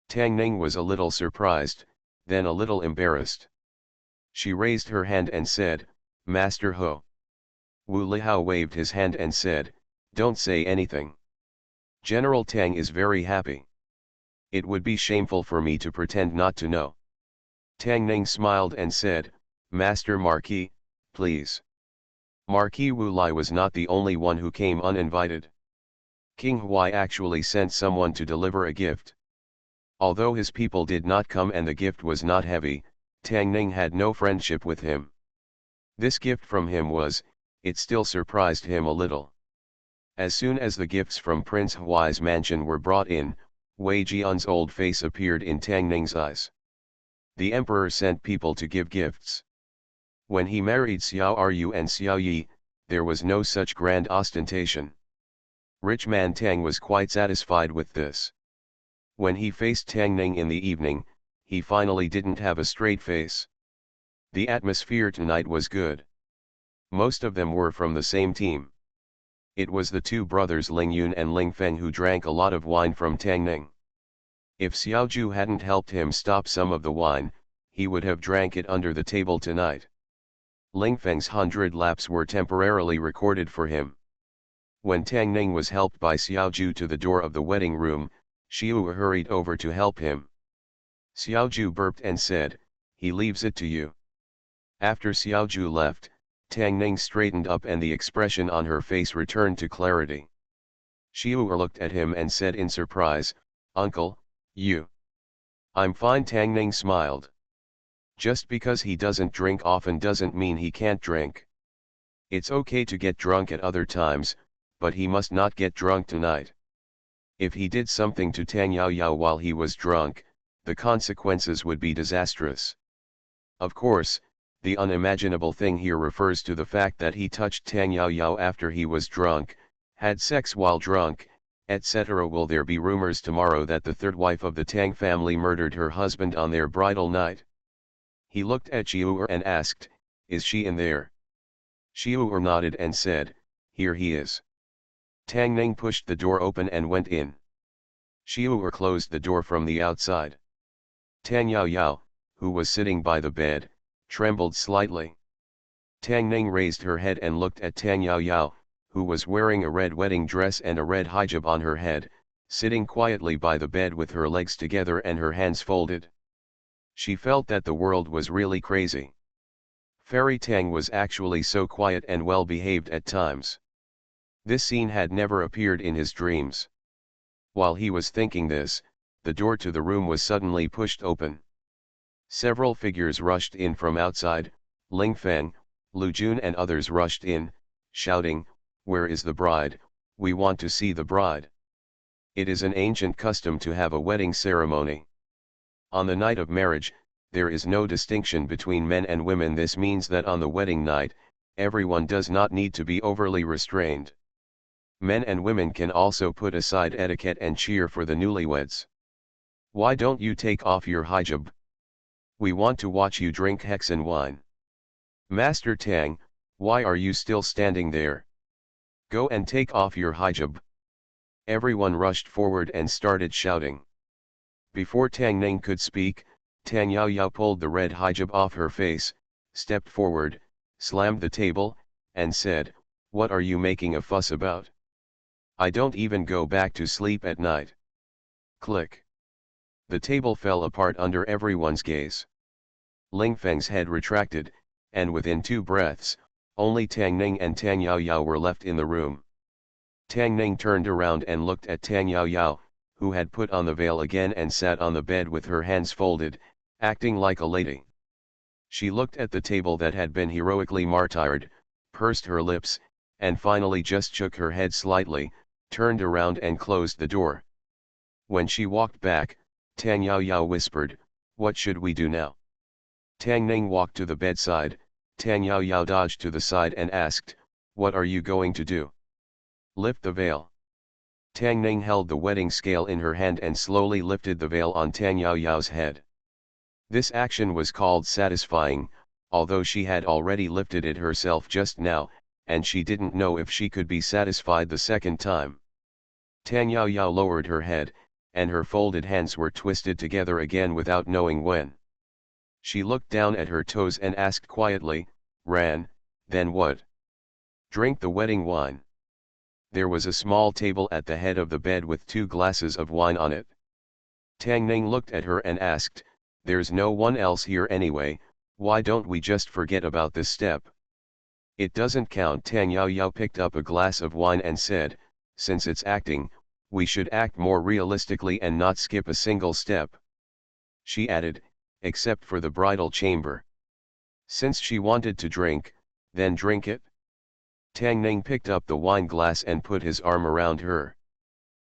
Tang Ning was a little surprised, then a little embarrassed. She raised her hand and said, "Master Ho." Wu Lihao waved his hand and said, "Don't say anything. General Tang is very happy. It would be shameful for me to pretend not to know." Tang Ning smiled and said, "Master Marquis, please." Marquis Wu Lai was not the only one who came uninvited. King Huai actually sent someone to deliver a gift. Although his people did not come and the gift was not heavy, Tang Ning had no friendship with him. This gift from him it still surprised him a little. As soon as the gifts from Prince Huai's mansion were brought in, Wei Jian's old face appeared in Tang Ning's eyes. The emperor sent people to give gifts. When he married Xiao Ru and Xiao Yi, there was no such grand ostentation. Rich man Tang was quite satisfied with this. When he faced Tang Ning in the evening, he finally didn't have a straight face. The atmosphere tonight was good. Most of them were from the same team. It was the two brothers Ling Yun and Ling Feng who drank a lot of wine from Tang Ning. If Xiao Ju hadn't helped him stop some of the wine, he would have drank it under the table tonight. Ling Feng's 100 laps were temporarily recorded for him. When Tang Ning was helped by Xiao Ju to the door of the wedding room, Xiu hurried over to help him. Xiao Ju burped and said, "He leaves it to you." After Xiao Ju left, Tang Ning straightened up and the expression on her face returned to clarity. Xiu looked at him and said in surprise, "Uncle, you." "I'm fine." Tang Ning smiled. Just because he doesn't drink often doesn't mean he can't drink. It's okay to get drunk at other times, but he must not get drunk tonight. If he did something to Tang Yao Yao while he was drunk, the consequences would be disastrous. Of course, the unimaginable thing here refers to the fact that he touched Tang Yao Yao after he was drunk, had sex while drunk, etc. Will there be rumors tomorrow that the third wife of the Tang family murdered her husband on their bridal night? He looked at Xiu and asked, "Is she in there?" Xiu nodded and said, "Here he is." Tang Ning pushed the door open and went in. Xiu closed the door from the outside. Tang Yao Yao, who was sitting by the bed, trembled slightly. Tang Ning raised her head and looked at Tang Yao Yao, who was wearing a red wedding dress and a red hijab on her head, sitting quietly by the bed with her legs together and her hands folded. She felt that the world was really crazy. Fairy Tang was actually so quiet and well behaved at times. This scene had never appeared in his dreams. While he was thinking this, the door to the room was suddenly pushed open. Several figures rushed in from outside. Ling Feng, Lu Jun and others rushed in, shouting, "Where is the bride? We want to see the bride." It is an ancient custom to have a wedding ceremony. On the night of marriage, there is no distinction between men and women. This means that on the wedding night, everyone does not need to be overly restrained. Men and women can also put aside etiquette and cheer for the newlyweds. "Why don't you take off your hijab? We want to watch you drink Hexen wine." "Master Tang, why are you still standing there? Go and take off your hijab." Everyone rushed forward and started shouting. Before Tang Ning could speak, Tang Yao Yao pulled the red hijab off her face, stepped forward, slammed the table, and said, "What are you making a fuss about? I don't even go back to sleep at night." Click. The table fell apart under everyone's gaze. Ling Feng's head retracted, and within 2 breaths, only Tang Ning and Tang Yao Yao were left in the room. Tang Ning turned around and looked at Tang Yao Yao, who had put on the veil again and sat on the bed with her hands folded, acting like a lady. She looked at the table that had been heroically martyred, pursed her lips, and finally just shook her head slightly, turned around and closed the door. When she walked back, Tang Yao Yao whispered, "What should we do now?" Tang Ning walked to the bedside. Tang Yao Yao dodged to the side and asked, "What are you going to do?" "Lift the veil." Tang Ning held the wedding scale in her hand and slowly lifted the veil on Tang Yao Yao's head. This action was called satisfying, although she had already lifted it herself just now, and she didn't know if she could be satisfied the second time. Tang Yao Yao lowered her head, and her folded hands were twisted together again without knowing when. She looked down at her toes and asked quietly, "Ran, then what?" "Drink the wedding wine." There was a small table at the head of the bed with 2 glasses of wine on it. Tang Ning looked at her and asked, "There's no one else here anyway, why don't we just forget about this step?" "It doesn't count." Tang Yao Yao picked up a glass of wine and said, "Since it's acting, we should act more realistically and not skip a single step." She added, "Except for the bridal chamber." Since she wanted to drink, then drink it. Tang Ning picked up the wine glass and put his arm around her.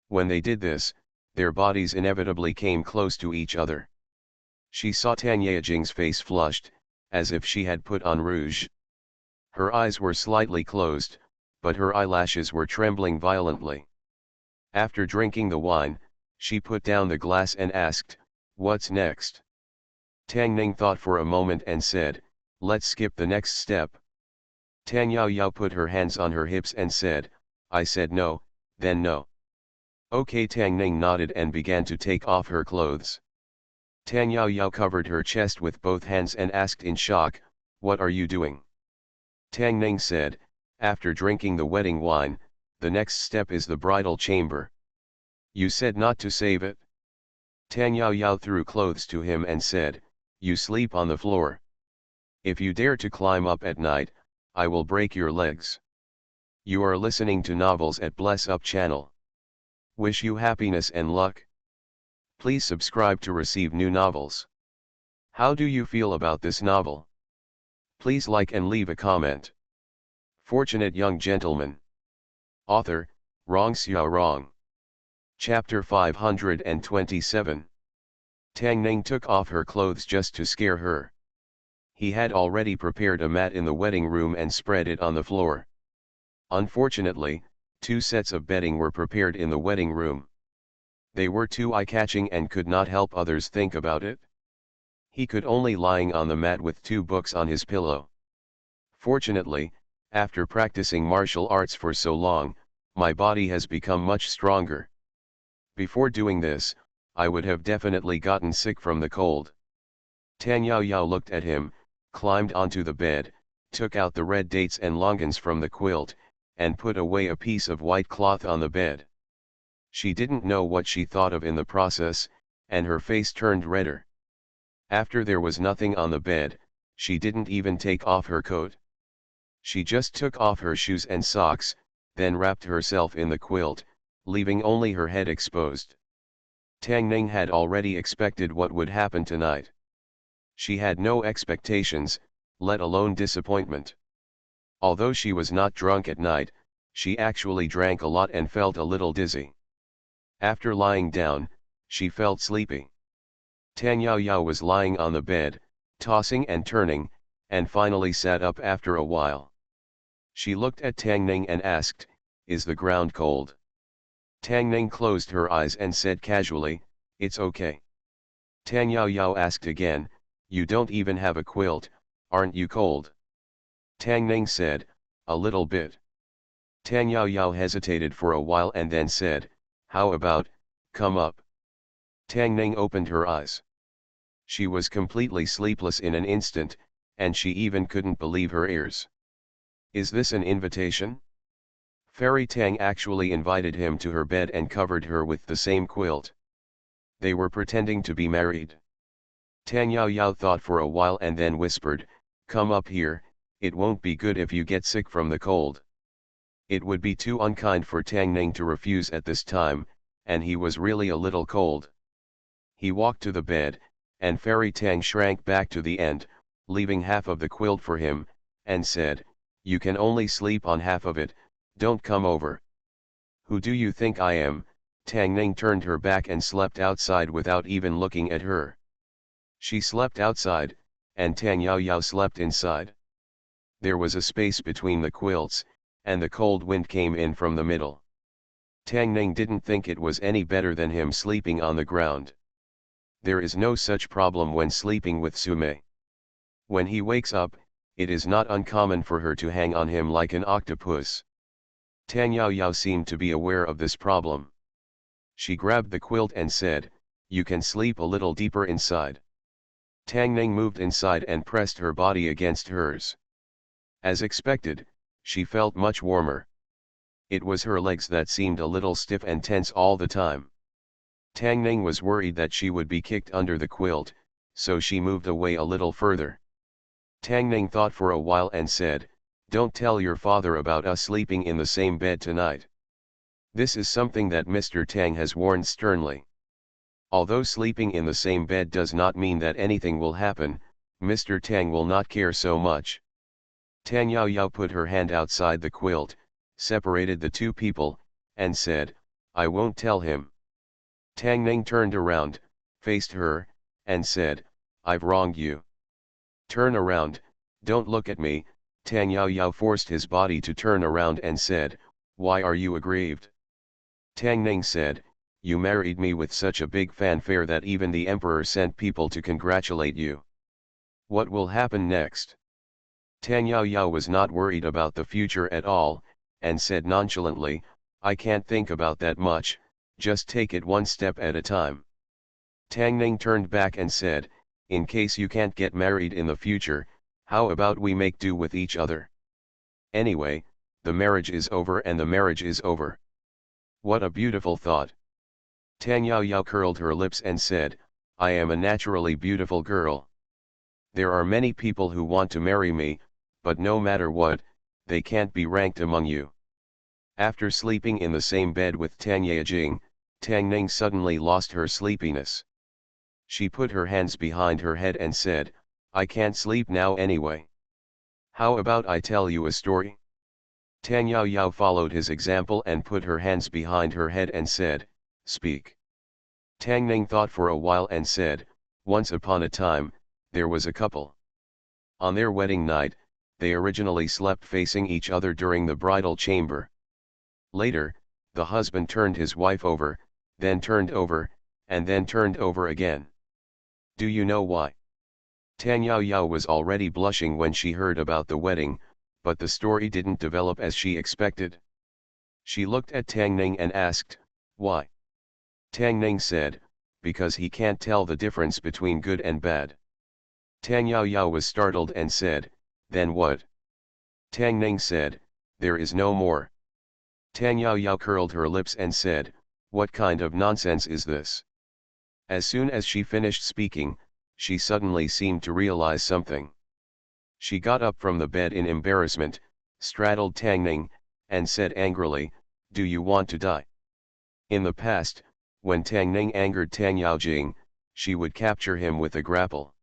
When they did this, their bodies inevitably came close to each other. She saw Tang Yejing's face flushed, as if she had put on rouge. Her eyes were slightly closed, but her eyelashes were trembling violently. After drinking the wine, she put down the glass and asked, "What's next?" Tang Ning thought for a moment and said, "Let's skip the next step." Tang Yao Yao put her hands on her hips and said, "I said no, then no." "Okay." Tang Ning nodded and began to take off her clothes. Tang Yao Yao covered her chest with both hands and asked in shock, "What are you doing?" Tang Ning said, "After drinking the wedding wine, the next step is the bridal chamber." "You said not to save it." Tang Yao Yao threw clothes to him and said, "You sleep on the floor. If you dare to climb up at night, I will break your legs." You are listening to Novels at Bless Up channel. Wish you happiness and luck. Please subscribe to receive new novels. How do you feel about this novel? Please like and leave a comment. Fortunate Young Gentleman. Author, Rong Xiao Rong. Chapter 527. Tang Ning took off her clothes just to scare her. He had already prepared a mat in the wedding room and spread it on the floor. Unfortunately, 2 sets of bedding were prepared in the wedding room. They were too eye-catching and could not help others think about it. He could only lying on the mat with 2 books on his pillow. Fortunately, after practicing martial arts for so long, my body has become much stronger. Before doing this, I would have definitely gotten sick from the cold. Tang Yao Yao looked at him, climbed onto the bed, took out the red dates and longans from the quilt, and put away a piece of white cloth on the bed. She didn't know what she thought of in the process, and her face turned redder. After there was nothing on the bed, she didn't even take off her coat. She just took off her shoes and socks, then wrapped herself in the quilt, leaving only her head exposed. Tang Ning had already expected what would happen tonight. She had no expectations, let alone disappointment. Although she was not drunk at night, she actually drank a lot and felt a little dizzy. After lying down, she felt sleepy. Tang Yao Yao was lying on the bed, tossing and turning, and finally sat up after a while. She looked at Tang Ning and asked, "Is the ground cold?" Tang Ning closed her eyes and said casually, "It's okay." Tang Yao Yao asked again, "You don't even have a quilt, aren't you cold?" Tang Ning said, "A little bit." Tang Yao Yao hesitated for a while and then said, "How about, come up?" Tang Ning opened her eyes. She was completely sleepless in an instant, and she even couldn't believe her ears. Is this an invitation? Fairy Tang actually invited him to her bed and covered her with the same quilt. They were pretending to be married. Tang Yao Yao thought for a while and then whispered, "Come up here, it won't be good if you get sick from the cold." It would be too unkind for Tang Ning to refuse at this time, and he was really a little cold. He walked to the bed, and Fairy Tang shrank back to the end, leaving half of the quilt for him, and said, "You can only sleep on half of it, don't come over." "Who do you think I am?" Tang Ning turned her back and slept outside without even looking at her. She slept outside, and Tang Yao Yao slept inside. There was a space between the quilts, and the cold wind came in from the middle. Tang Ning didn't think it was any better than him sleeping on the ground. There is no such problem when sleeping with Sume. When he wakes up, it is not uncommon for her to hang on him like an octopus. Tang Yao Yao seemed to be aware of this problem. She grabbed the quilt and said, "You can sleep a little deeper inside." Tang Ning moved inside and pressed her body against hers. As expected, she felt much warmer. It was her legs that seemed a little stiff and tense all the time. Tang Ning was worried that she would be kicked under the quilt, so she moved away a little further. Tang Ning thought for a while and said, "Don't tell your father about us sleeping in the same bed tonight. This is something that Mr. Tang has warned sternly. Although sleeping in the same bed does not mean that anything will happen, Mr. Tang will not care so much." Tang Yao Yao put her hand outside the quilt, separated the two people, and said, "I won't tell him." Tang Ning turned around, faced her, and said, "I've wronged you. Turn around, don't look at me." Tang Yao Yao forced his body to turn around and said, "Why are you aggrieved?" Tang Ning said, "You married me with such a big fanfare that even the emperor sent people to congratulate you. What will happen next?" Tang Yao Yao was not worried about the future at all, and said nonchalantly, "I can't think about that much, just take it one step at a time." Tang Ning turned back and said, "In case you can't get married in the future, how about we make do with each other? Anyway, the marriage is over and the marriage is over." What a beautiful thought. Tang Yao Yao curled her lips and said, "I am a naturally beautiful girl. There are many people who want to marry me, but no matter what, they can't be ranked among you." After sleeping in the same bed with Tang Yejing, Tang Ning suddenly lost her sleepiness. She put her hands behind her head and said, "I can't sleep now anyway. How about I tell you a story?" Tang Yao Yao followed his example and put her hands behind her head and said, "Speak." Tang Ning thought for a while and said, "Once upon a time, there was a couple. On their wedding night, they originally slept facing each other during the bridal chamber. Later, the husband turned his wife over, then turned over, and then turned over again. Do you know why?" Tang Yao Yao was already blushing when she heard about the wedding, but the story didn't develop as she expected. She looked at Tang Ning and asked, "Why?" Tang Ning said, "Because he can't tell the difference between good and bad." Tang Yao Yao was startled and said, "Then what?" Tang Ning said, "There is no more." Tang Yao Yao curled her lips and said, "What kind of nonsense is this?" As soon as she finished speaking, she suddenly seemed to realize something. She got up from the bed in embarrassment, straddled Tang Ning, and said angrily, "Do you want to die?" In the past, when Tang Ning angered Tang Yaojing, she would capture him with a grapple.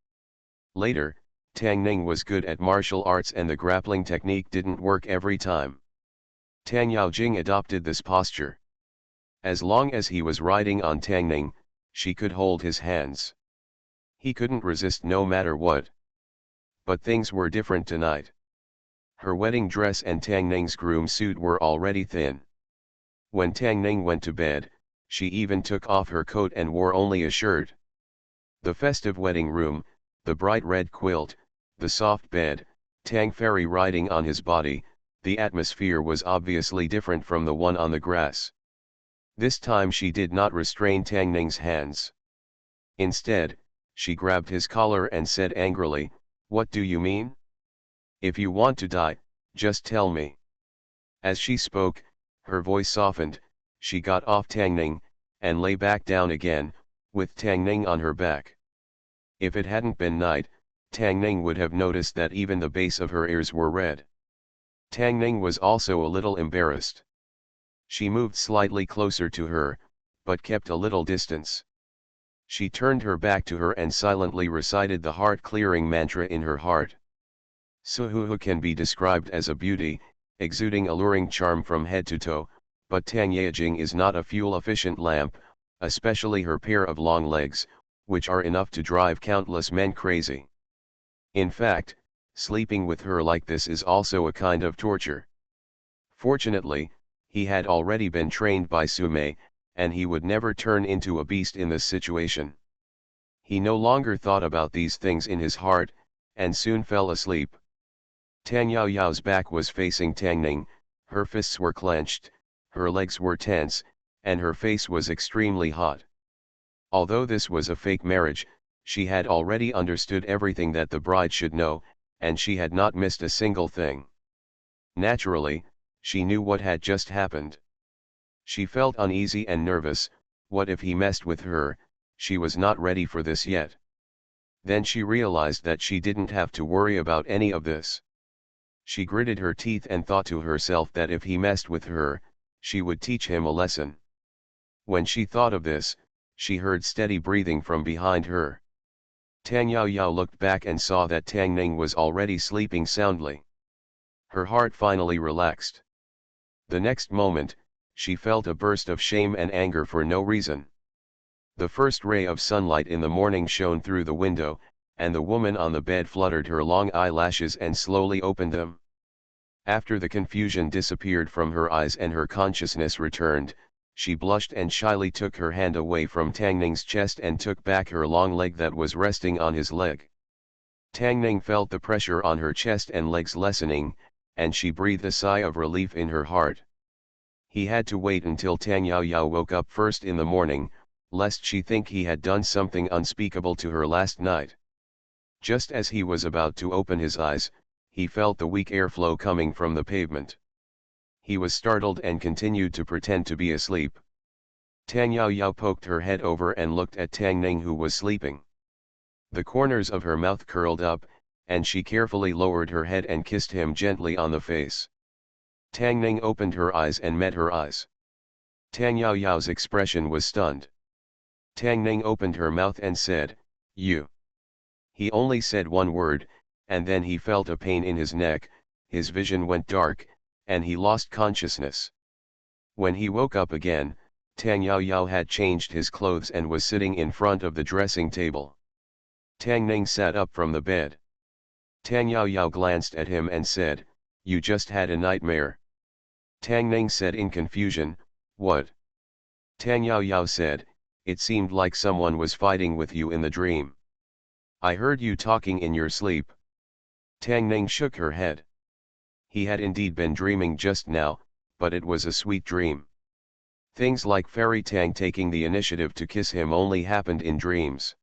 Later, Tang Ning was good at martial arts and the grappling technique didn't work every time. Tang Yaojing adopted this posture. As long as he was riding on Tang Ning, she could hold his hands. He couldn't resist no matter what. But things were different tonight. Her wedding dress and Tang Ning's groom suit were already thin. When Tang Ning went to bed, she even took off her coat and wore only a shirt. The festive wedding room, the bright red quilt, the soft bed, Tang Fairy riding on his body, the atmosphere was obviously different from the one on the grass. This time she did not restrain Tang Ning's hands. Instead, she grabbed his collar and said angrily, "What do you mean? If you want to die, just tell me." As she spoke, her voice softened, she got off Tang Ning, and lay back down again, with Tang Ning on her back. If it hadn't been night, Tang Ning would have noticed that even the base of her ears were red. Tang Ning was also a little embarrassed. She moved slightly closer to her, but kept a little distance. She turned her back to her and silently recited the heart-clearing mantra in her heart. Suhuhu can be described as a beauty, exuding alluring charm from head to toe, but Tang Yejing is not a fuel-efficient lamp, especially her pair of long legs, which are enough to drive countless men crazy. In fact, sleeping with her like this is also a kind of torture. Fortunately, he had already been trained by Sume, and he would never turn into a beast in this situation. He no longer thought about these things in his heart, and soon fell asleep. Tang Yao Yao's back was facing Tang Ning, her fists were clenched, her legs were tense, and her face was extremely hot. Although this was a fake marriage, she had already understood everything that the bride should know, and she had not missed a single thing. Naturally, she knew what had just happened. She felt uneasy and nervous. What if he messed with her? She was not ready for this yet. Then she realized that she didn't have to worry about any of this. She gritted her teeth and thought to herself that if he messed with her, she would teach him a lesson. When she thought of this, she heard steady breathing from behind her. Tang Yao Yao looked back and saw that Tang Ning was already sleeping soundly. Her heart finally relaxed. The next moment, she felt a burst of shame and anger for no reason. The first ray of sunlight in the morning shone through the window, and the woman on the bed fluttered her long eyelashes and slowly opened them. After the confusion disappeared from her eyes and her consciousness returned, she blushed and shyly took her hand away from Tang Ning's chest and took back her long leg that was resting on his leg. Tang Ning felt the pressure on her chest and legs lessening, and she breathed a sigh of relief in her heart. He had to wait until Tang Yao Yao woke up first in the morning, lest she think he had done something unspeakable to her last night. Just as he was about to open his eyes, he felt the weak airflow coming from the pavement. He was startled and continued to pretend to be asleep. Tang Yao Yao poked her head over and looked at Tang Ning, who was sleeping. The corners of her mouth curled up, and she carefully lowered her head and kissed him gently on the face. Tang Ning opened her eyes and met her eyes. Tang Yao Yao's expression was stunned. Tang Ning opened her mouth and said, "You." He only said one word, and then he felt a pain in his neck, his vision went dark, and he lost consciousness. When he woke up again, Tang Yao Yao had changed his clothes and was sitting in front of the dressing table. Tang Ning sat up from the bed. Tang Yao Yao glanced at him and said, "You just had a nightmare." Tang Ning said in confusion, "What?" Tang Yao Yao said, "It seemed like someone was fighting with you in the dream. I heard you talking in your sleep." Tang Ning shook her head. He had indeed been dreaming just now, but it was a sweet dream. Things like Fairy Tang taking the initiative to kiss him only happened in dreams.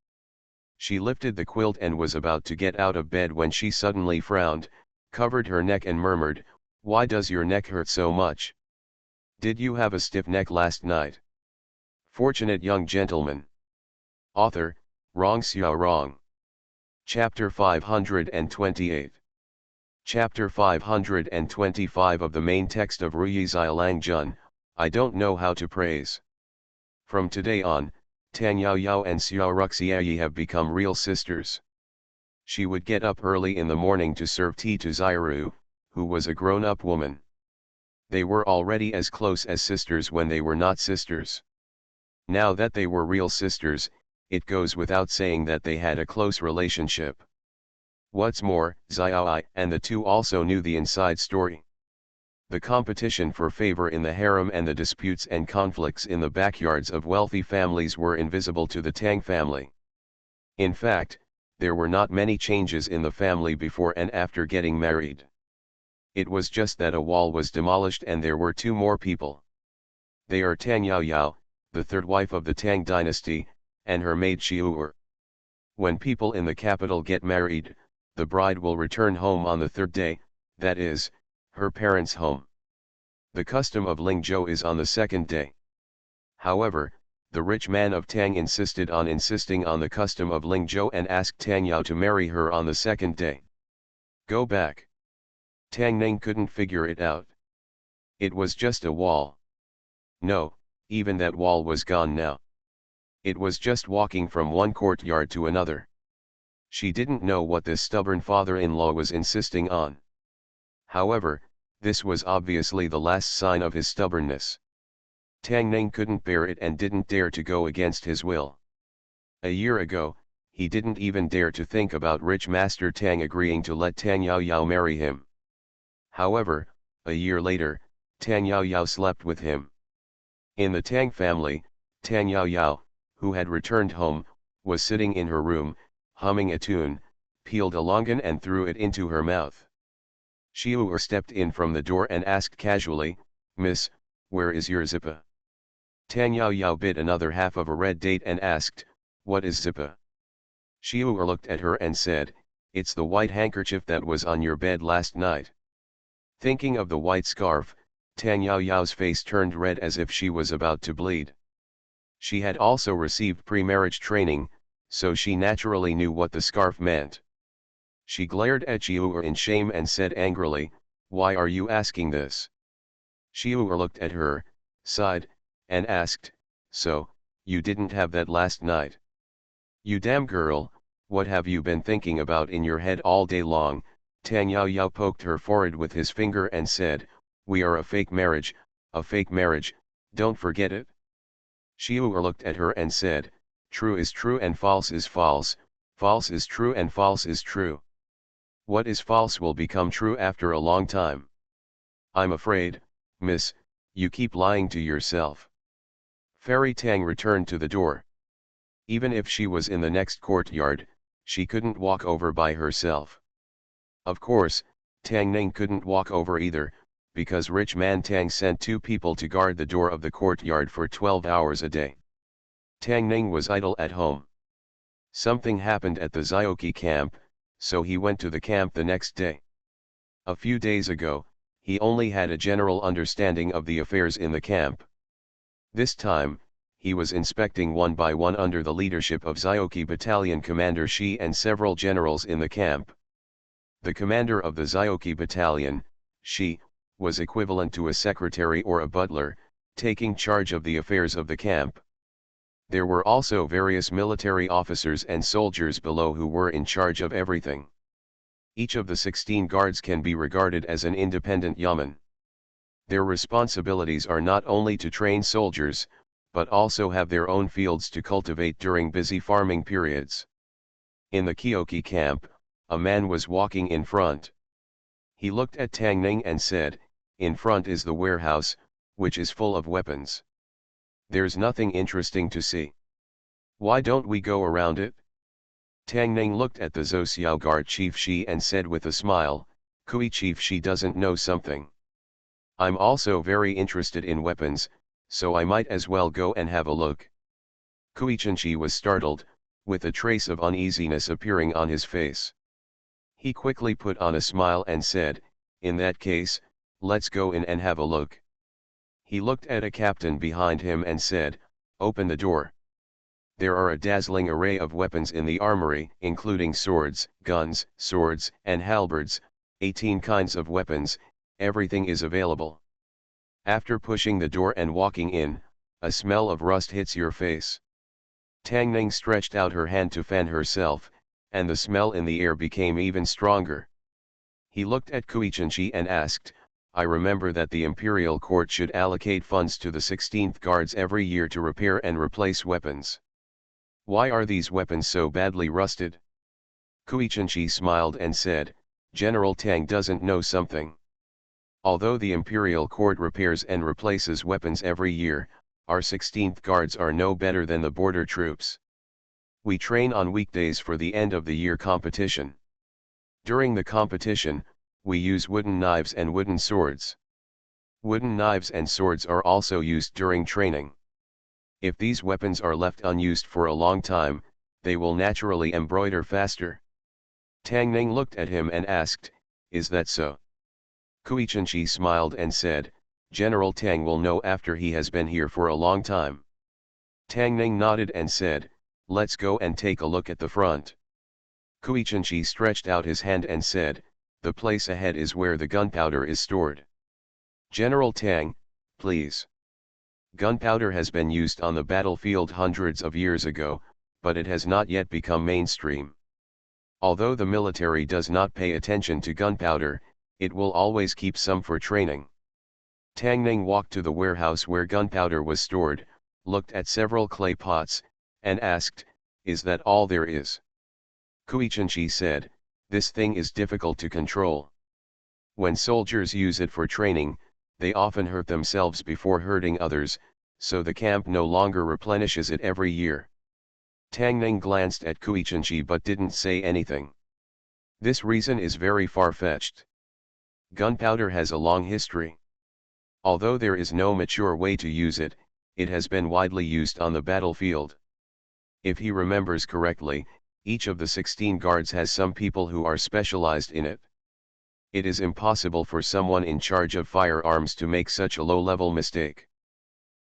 She lifted the quilt and was about to get out of bed when she suddenly frowned, covered her neck and murmured, "Why does your neck hurt so much? Did you have a stiff neck last night?" Fortunate Young Gentleman. Author, Rong Xiao Rong. Chapter 528. Chapter 525 of the main text of Ruyi Xiaolang Jun, I don't know how to praise. From today on, Tang Yao Yao and Xiao Ruxiayi have become real sisters. She would get up early in the morning to serve tea to Xiaoru, who was a grown-up woman. They were already as close as sisters when they were not sisters. Now that they were real sisters, it goes without saying that they had a close relationship. What's more, Xiaoai and the two also knew the inside story. The competition for favor in the harem and the disputes and conflicts in the backyards of wealthy families were invisible to the Tang family. In fact, there were not many changes in the family before and after getting married. It was just that a wall was demolished and there were two more people. They are Tang Yao Yao, the third wife of the Tang dynasty, and her maid Xiu'er. When people in the capital get married, the bride will return home on the third day, that is, her parents' home. The custom of Lingzhou is on the second day. However, the rich man of Tang insisted on the custom of Lingzhou and asked Tang Yao to marry her on the second day. Go back. Tang Ning couldn't figure it out. It was just a wall. No, even that wall was gone now. It was just walking from one courtyard to another. She didn't know what this stubborn father-in-law was insisting on. However, this was obviously the last sign of his stubbornness. Tang Ning couldn't bear it and didn't dare to go against his will. A year ago, he didn't even dare to think about rich Master Tang agreeing to let Tang Yao Yao marry him. However, a year later, Tang Yao Yao slept with him. In the Tang family, Tang Yao Yao, who had returned home, was sitting in her room, humming a tune, peeled a longan and threw it into her mouth. Xiu'er stepped in from the door and asked casually, "Miss, where is your zippa?" Tang Yao Yao bit another half of a red date and asked, "What is Zippa?" Xiu looked at her and said, "It's the white handkerchief that was on your bed last night." Thinking of the white scarf, Tang Yao Yao's face turned red as if she was about to bleed. She had also received pre-marriage training, so she naturally knew what the scarf meant. She glared at Xiu in shame and said angrily, "Why are you asking this?" Xiu looked at her, sighed, and asked, "So, you didn't have that last night? You damn girl, what have you been thinking about in your head all day long?" Tang Yao Yao poked her forehead with his finger and said, "We are a fake marriage, don't forget it." Xiu looked at her and said, "True is true and false is false, false is true and false is true. What is false will become true after a long time. I'm afraid, miss, you keep lying to yourself." Fairy Tang returned to the door. Even if she was in the next courtyard, she couldn't walk over by herself. Of course, Tang Ning couldn't walk over either, because rich man Tang sent 2 people to guard the door of the courtyard for 12 hours a day. Tang Ning was idle at home. Something happened at the Zioki camp, so he went to the camp the next day. A few days ago, he only had a general understanding of the affairs in the camp. This time, he was inspecting one by one under the leadership of Zioki Battalion Commander Shi and several generals in the camp. The commander of the Zioki Battalion, Shi, was equivalent to a secretary or a butler, taking charge of the affairs of the camp. There were also various military officers and soldiers below who were in charge of everything. Each of the 16 guards can be regarded as an independent yamen. Their responsibilities are not only to train soldiers, but also have their own fields to cultivate during busy farming periods. In the Kyoki camp, a man was walking in front. He looked at Tang Ning and said, "In front is the warehouse, which is full of weapons. There's nothing interesting to see. Why don't we go around it?" Tang Ning looked at the Zhou guard Chief Shi and said with a smile, "Kui Chief Shi doesn't know something. I'm also very interested in weapons, so I might as well go and have a look." Kui Shi was startled, with a trace of uneasiness appearing on his face. He quickly put on a smile and said, "In that case, let's go in and have a look." He looked at a captain behind him and said, "Open the door." There are a dazzling array of weapons in the armory, including swords, guns, swords, and halberds, 18 kinds of weapons, everything is available. After pushing the door and walking in, a smell of rust hits your face. Tang Ning stretched out her hand to fan herself, and the smell in the air became even stronger. He looked at Kui Shi and asked, "I remember that the imperial court should allocate funds to the 16th guards every year to repair and replace weapons. Why are these weapons so badly rusted?" Kui Shi smiled and said, "General Tang doesn't know something. Although the imperial court repairs and replaces weapons every year, our 16th guards are no better than the border troops. We train on weekdays for the end of the year competition. During the competition, we use wooden knives and wooden swords. Wooden knives and swords are also used during training. If these weapons are left unused for a long time, they will naturally embroider faster." Tang Ning looked at him and asked, "Is that so?" Kui Shi smiled and said, "General Tang will know after he has been here for a long time." Tang Ning nodded and said, "Let's go and take a look at the front." Kui Shi stretched out his hand and said, "The place ahead is where the gunpowder is stored." "General Tang, please." Gunpowder has been used on the battlefield hundreds of years ago, but it has not yet become mainstream. Although the military does not pay attention to gunpowder, it will always keep some for training. Tang Ning walked to the warehouse where gunpowder was stored, looked at several clay pots, and asked, "Is that all there is?" Kui Shi said, "This thing is difficult to control. When soldiers use it for training, they often hurt themselves before hurting others, so the camp no longer replenishes it every year." Tang Ning glanced at Kui Shi but didn't say anything. This reason is very far-fetched. Gunpowder has a long history. Although there is no mature way to use it, it has been widely used on the battlefield. If he remembers correctly, each of the 16 guards has some people who are specialized in it. It is impossible for someone in charge of firearms to make such a low-level mistake.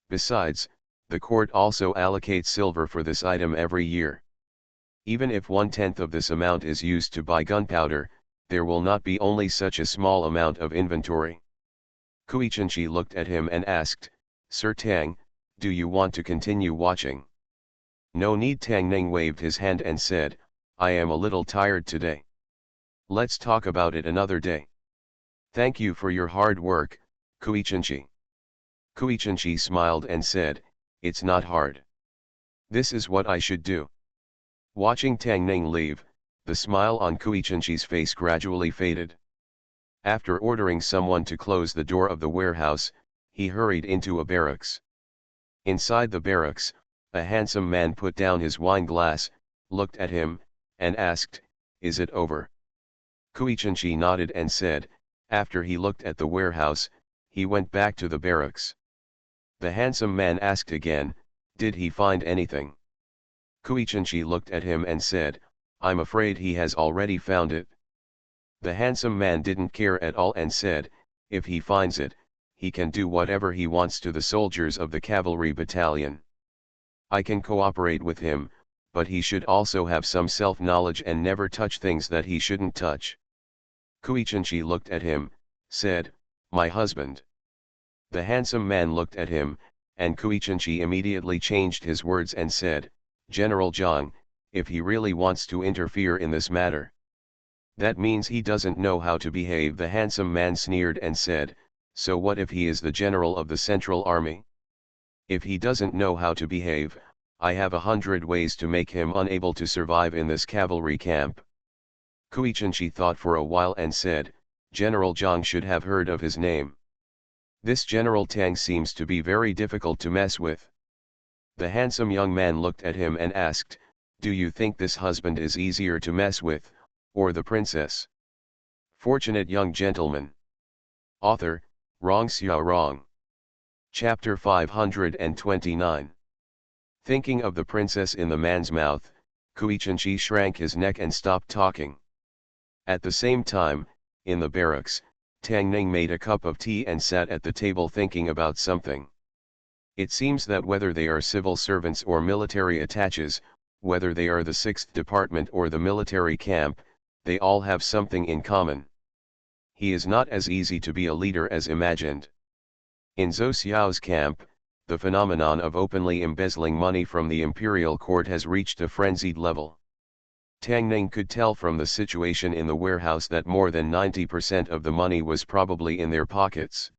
Besides, the court also allocates silver for this item every year. Even if 1/10 of this amount is used to buy gunpowder, there will not be only such a small amount of inventory. Kuichenchi looked at him and asked, "Sir Tang, do you want to continue watching?" "No need." Tang Ning waved his hand and said, "I am a little tired today. Let's talk about it another day." "Thank you for your hard work, Kuichenchi." Kuichenchi smiled and said, "It's not hard. This is what I should do." Watching Tang Ning leave, the smile on Kuichenchi's face gradually faded. After ordering someone to close the door of the warehouse, he hurried into a barracks. Inside the barracks, a handsome man put down his wine glass, looked at him, and asked, "Is it over?" Kuichenchi nodded and said, after he looked at the warehouse, he went back to the barracks. The handsome man asked again, "Did he find anything?" Kuichenchi looked at him and said, "I'm afraid he has already found it." The handsome man didn't care at all and said, "If he finds it, he can do whatever he wants to the soldiers of the cavalry battalion. I can cooperate with him, but he should also have some self-knowledge and never touch things that he shouldn't touch." Kuichenchi looked at him, said, "My husband." The handsome man looked at him, and Kuichenchi immediately changed his words and said, "General Zhang, if he really wants to interfere in this matter, that means he doesn't know how to behave." The handsome man sneered and said, "So what if he is the general of the Central Army? If he doesn't know how to behave, I have 100 ways to make him unable to survive in this cavalry camp." Kuichenchi thought for a while and said, "General Zhang should have heard of his name. This General Tang seems to be very difficult to mess with." The handsome young man looked at him and asked, "Do you think this husband is easier to mess with, or the princess?" Fortunate young gentleman. Author, Rong Xiao Rong. Chapter 529. Thinking of the princess in the man's mouth, Kuichenchi shrank his neck and stopped talking. At the same time, in the barracks, Tang Ning made a cup of tea and sat at the table thinking about something. It seems that whether they are civil servants or military attaches, whether they are the 6th Department or the military camp, they all have something in common. He is not as easy to be a leader as imagined. In Zhou Xiao's camp, the phenomenon of openly embezzling money from the imperial court has reached a frenzied level. Tang Ning could tell from the situation in the warehouse that more than 90% of the money was probably in their pockets.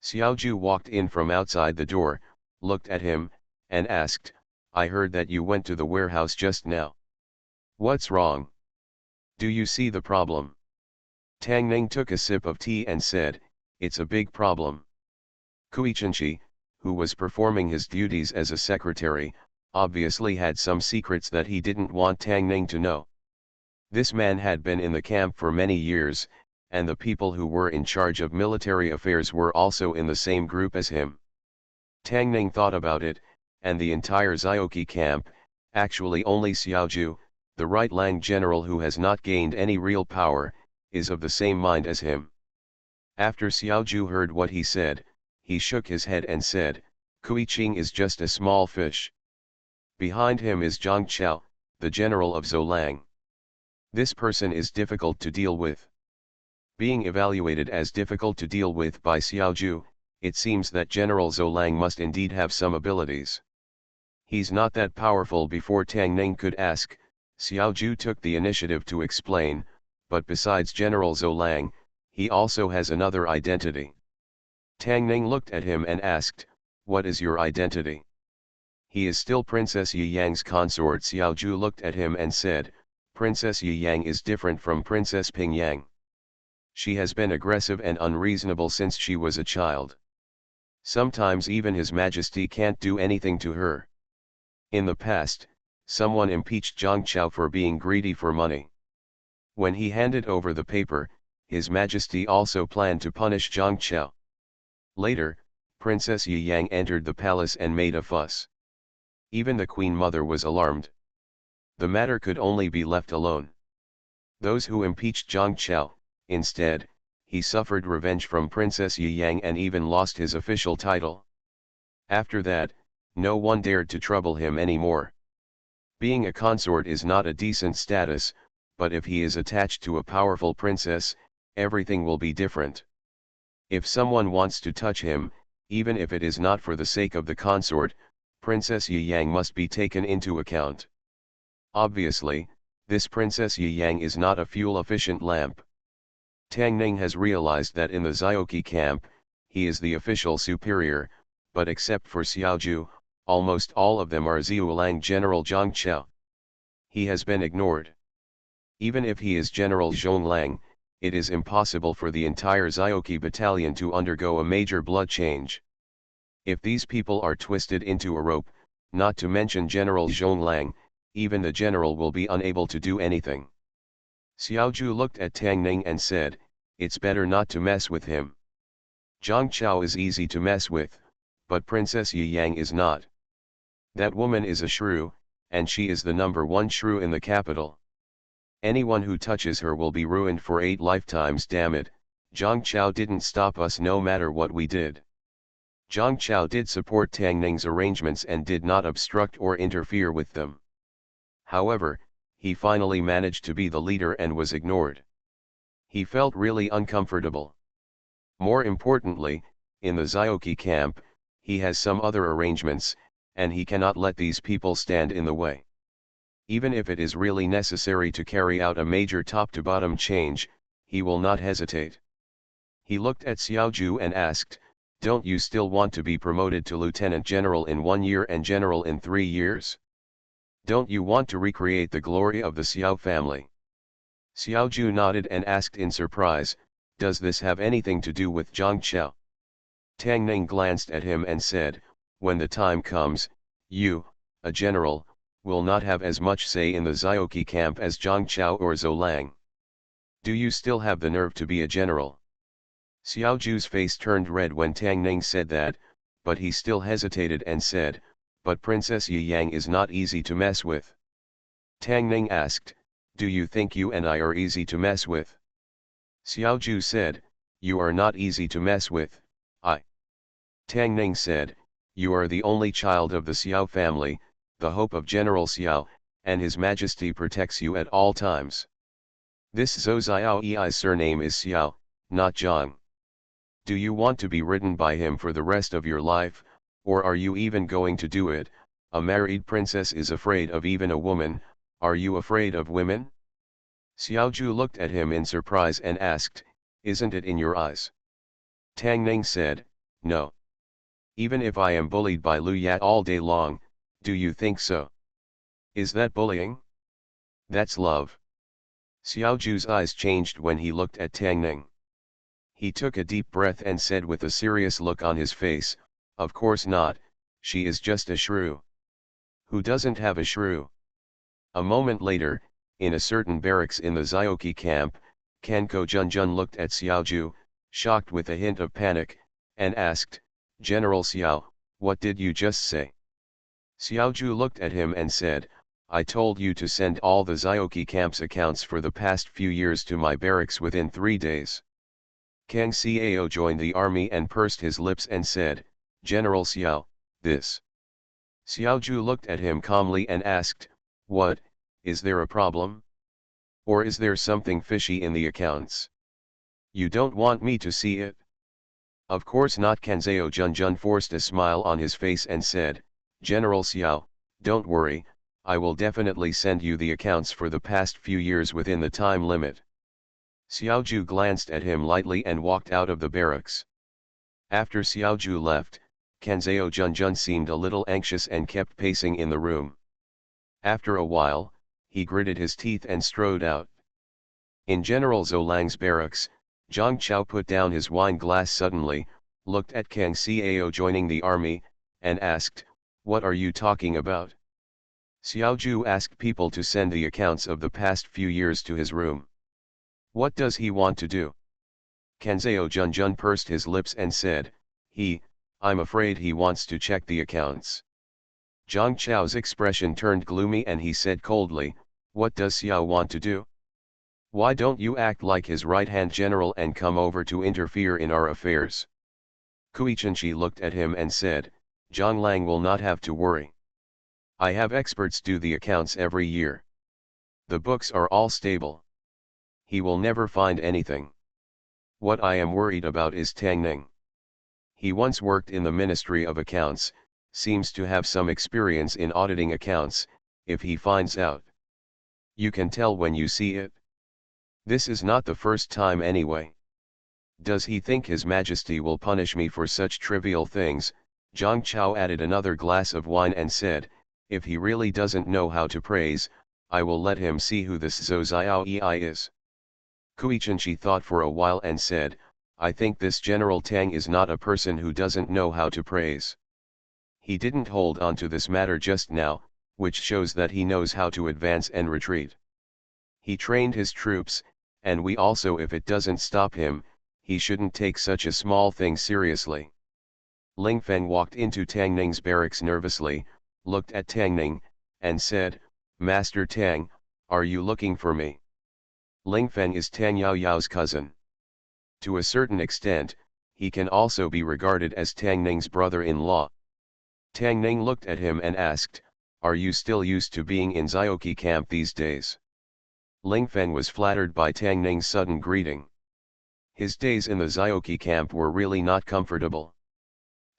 Xiaoju walked in from outside the door, looked at him, and asked, "I heard that you went to the warehouse just now. What's wrong? Do you see the problem?" Tang Ning took a sip of tea and said, "It's a big problem." Kuichenchi, who was performing his duties as a secretary, obviously had some secrets that he didn't want Tang Ning to know. This man had been in the camp for many years, and the people who were in charge of military affairs were also in the same group as him. Tang Ning thought about it, and the entire Zioki camp, actually only Xiaoju, the right Lang general who has not gained any real power, is of the same mind as him. After Xiaoju heard what he said, he shook his head and said, "Kuiqing is just a small fish. Behind him is Zhang Chao, the general of Zoulang. This person is difficult to deal with." Being evaluated as difficult to deal with by Xiaoju, it seems that General Zoulang must indeed have some abilities. He's not that powerful. Before Tang Ning could ask, Xiaoju took the initiative to explain, but besides General Zoulang, he also has another identity. Tang Ning looked at him and asked, "What is your identity?" "He is still Princess Yi Yang's consort." Xiaoju looked at him and said, "Princess Yi Yang is different from Princess Ping Yang. She has been aggressive and unreasonable since she was a child. Sometimes even His Majesty can't do anything to her. In the past, someone impeached Zhang Chao for being greedy for money. When he handed over the paper, His Majesty also planned to punish Zhang Chao. Later, Princess Yi Yang entered the palace and made a fuss. Even the queen mother was alarmed. The matter could only be left alone. Those who impeached Zhang Chao, instead, he suffered revenge from Princess Yi Yang and even lost his official title. After that, no one dared to trouble him anymore. Being a consort is not a decent status, but if he is attached to a powerful princess, everything will be different. If someone wants to touch him, even if it is not for the sake of the consort, Princess Yi Yang must be taken into account. Obviously, this Princess Yi Yang is not a fuel-efficient lamp. Tang Ning has realized that in the Zhaoqi camp, he is the official superior, but except for Xiaoju, almost all of them are Zhuolang General Zhang Chao. He has been ignored. Even if he is General Zhonglang, it is impossible for the entire Zhaoqi battalion to undergo a major blood change. If these people are twisted into a rope, not to mention General Zhonglang, even the general will be unable to do anything. Xiaoju looked at Tang Ning and said, "It's better not to mess with him. Zhang Chao is easy to mess with, but Princess Yi Yang is not. That woman is a shrew, and she is the #1 shrew in the capital. Anyone who touches her will be ruined for 8 lifetimes. Damn it, Zhang Chao didn't stop us no matter what we did." Zhang Chao did support Tang Ning's arrangements and did not obstruct or interfere with them. However, he finally managed to be the leader and was ignored. He felt really uncomfortable. More importantly, in the Zhaoqi camp, he has some other arrangements, and he cannot let these people stand in the way. Even if it is really necessary to carry out a major top-to-bottom change, he will not hesitate. He looked at Xiaoju and asked, "Don't you still want to be promoted to Lieutenant General in 1 year and General in 3 years? Don't you want to recreate the glory of the Xiao family?" Xiaoju nodded and asked in surprise, "Does this have anything to do with Zhang Chao?" Tang Ning glanced at him and said, "When the time comes, you, a general, will not have as much say in the Zhaoqi camp as Zhang Chao or Zhou Lang. Do you still have the nerve to be a general?" Xiaoju's face turned red when Tang Ning said that, but he still hesitated and said, "But Princess Yi Yang is not easy to mess with." Tang Ning asked, "Do you think you and I are easy to mess with?" Xiaoju said, "You are not easy to mess with, I." Tang Ning said, "You are the only child of the Xiao family, the hope of General Xiao, and His Majesty protects you at all times. This Zhou Xiaoyi's surname is Xiao, not Zhang. Do you want to be ridden by him for the rest of your life, or are you even going to do it? A married princess is afraid of even a woman, are you afraid of women?" Xiaoju looked at him in surprise and asked, "Isn't it in your eyes?" Tang Ning said, "No. Even if I am bullied by Lu Ya all day long, do you think so? Is that bullying? That's love." Xiaoju's eyes changed when he looked at Tang Ning. He took a deep breath and said with a serious look on his face, "Of course not, she is just a shrew. Who doesn't have a shrew?" A moment later, in a certain barracks in the Zhaoqi camp, Kanko Junjun looked at Xiaoju, shocked with a hint of panic, and asked, "General Xiao, what did you just say?" Xiaoju looked at him and said, "I told you to send all the Zhaoqi camp's accounts for the past few years to my barracks within 3 days. Kang Xiao joined the army and pursed his lips and said, "General Xiao, this." Xiaoju looked at him calmly and asked, "What, is there a problem? Or is there something fishy in the accounts? You don't want me to see it?" "Of course not." Kanzeo Junjun forced a smile on his face and said, "General Xiao, don't worry, I will definitely send you the accounts for the past few years within the time limit." Xiaoju glanced at him lightly and walked out of the barracks. After Xiaoju left, Kanzeo Junjun seemed a little anxious and kept pacing in the room. After a while, he gritted his teeth and strode out. In General Zolang's barracks, Zhang Chao put down his wine glass suddenly, looked at Kang Xiao joining the army, and asked, "What are you talking about?" Xiaoju asked people to send the accounts of the past few years to his room. What does he want to do? Kanzeo Junjun pursed his lips and said, I'm afraid he wants to check the accounts. Zhang Chao's expression turned gloomy and he said coldly, what does Xiao want to do? Why don't you act like his right-hand general and come over to interfere in our affairs? Kuichenchi looked at him and said, Zhang Lang will not have to worry. I have experts do the accounts every year. The books are all stable. He will never find anything. What I am worried about is Tang Ning. He once worked in the Ministry of Accounts, seems to have some experience in auditing accounts. If he finds out, you can tell when you see it. This is not the first time anyway. Does he think His Majesty will punish me for such trivial things? Zhang Chao added another glass of wine and said, if he really doesn't know how to praise, I will let him see who this Zhou Xiaoyi is. Kuichenchi thought for a while and said, I think this General Tang is not a person who doesn't know how to praise. He didn't hold on to this matter just now, which shows that he knows how to advance and retreat. He trained his troops, and we also. If it doesn't stop him, he shouldn't take such a small thing seriously. Ling Feng walked into Tang Ning's barracks nervously, looked at Tang Ning, and said, Master Tang, are you looking for me? Ling Feng is Tang Yao Yao's cousin. To a certain extent, he can also be regarded as Tang Ning's brother-in-law. Tang Ning looked at him and asked, are you still used to being in Zioqi camp these days? Ling Feng was flattered by Tang Ning's sudden greeting. His days in the Zioqi camp were really not comfortable.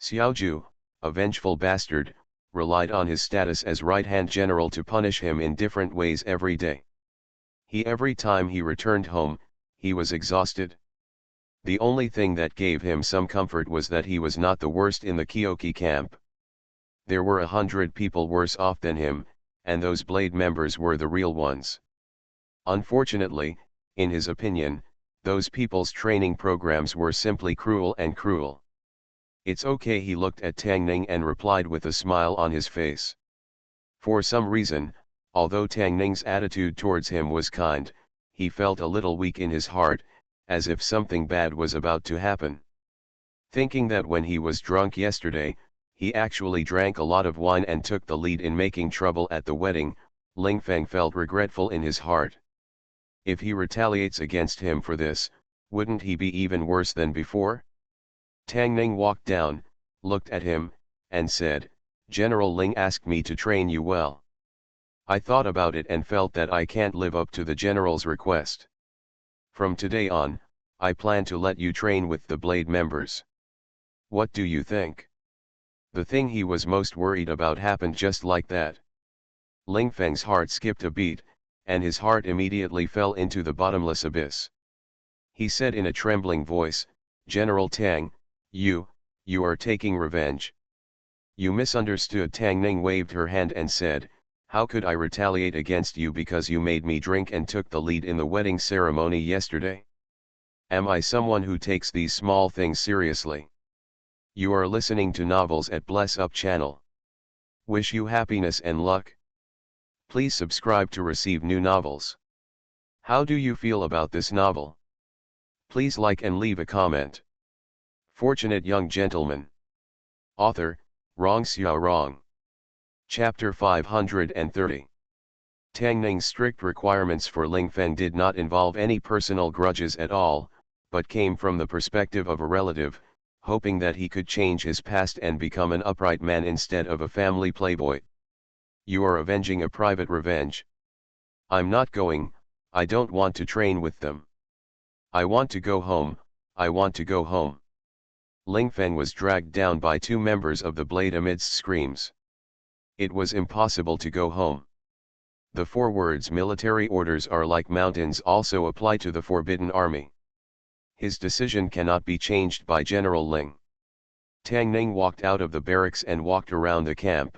Xiaoju, a vengeful bastard, relied on his status as right-hand general to punish him in different ways every day. Every time he returned home, he was exhausted. The only thing that gave him some comfort was that he was not the worst in the Kyoki camp. There were 100 people worse off than him, and those Blade members were the real ones. Unfortunately, in his opinion, those people's training programs were simply cruel and cruel. It's okay, he looked at Tang Ning and replied with a smile on his face. For some reason, although Tang Ning's attitude towards him was kind, he felt a little weak in his heart, as if something bad was about to happen. Thinking that when he was drunk yesterday, he actually drank a lot of wine and took the lead in making trouble at the wedding, Ling Feng felt regretful in his heart. If he retaliates against him for this, wouldn't he be even worse than before? Tang Ning walked down, looked at him, and said, General Ling asked me to train you well. I thought about it and felt that I can't live up to the general's request. From today on, I plan to let you train with the Blade members. What do you think? The thing he was most worried about happened just like that. Ling Feng's heart skipped a beat, and his heart immediately fell into the bottomless abyss. He said in a trembling voice, General Tang, you are taking revenge. You misunderstood. Tang Ning waved her hand and said, how could I retaliate against you because you made me drink and took the lead in the wedding ceremony yesterday? Am I someone who takes these small things seriously? You are listening to novels at Bless Up channel. Wish you happiness and luck. Please subscribe to receive new novels. How do you feel about this novel? Please like and leave a comment. Fortunate Young Gentleman. Author, Rong Xiao Rong. Chapter 530. Tang Ning's strict requirements for Ling Feng did not involve any personal grudges at all, but came from the perspective of a relative, hoping that he could change his past and become an upright man instead of a family playboy. You are avenging a private revenge. I'm not going, I don't want to train with them. I want to go home, I want to go home. Ling Feng was dragged down by two members of the Blade amidst screams. It was impossible to go home. The four words military orders are like mountains also apply to the Forbidden Army. His decision cannot be changed by General Ling. Tang Ning walked out of the barracks and walked around the camp.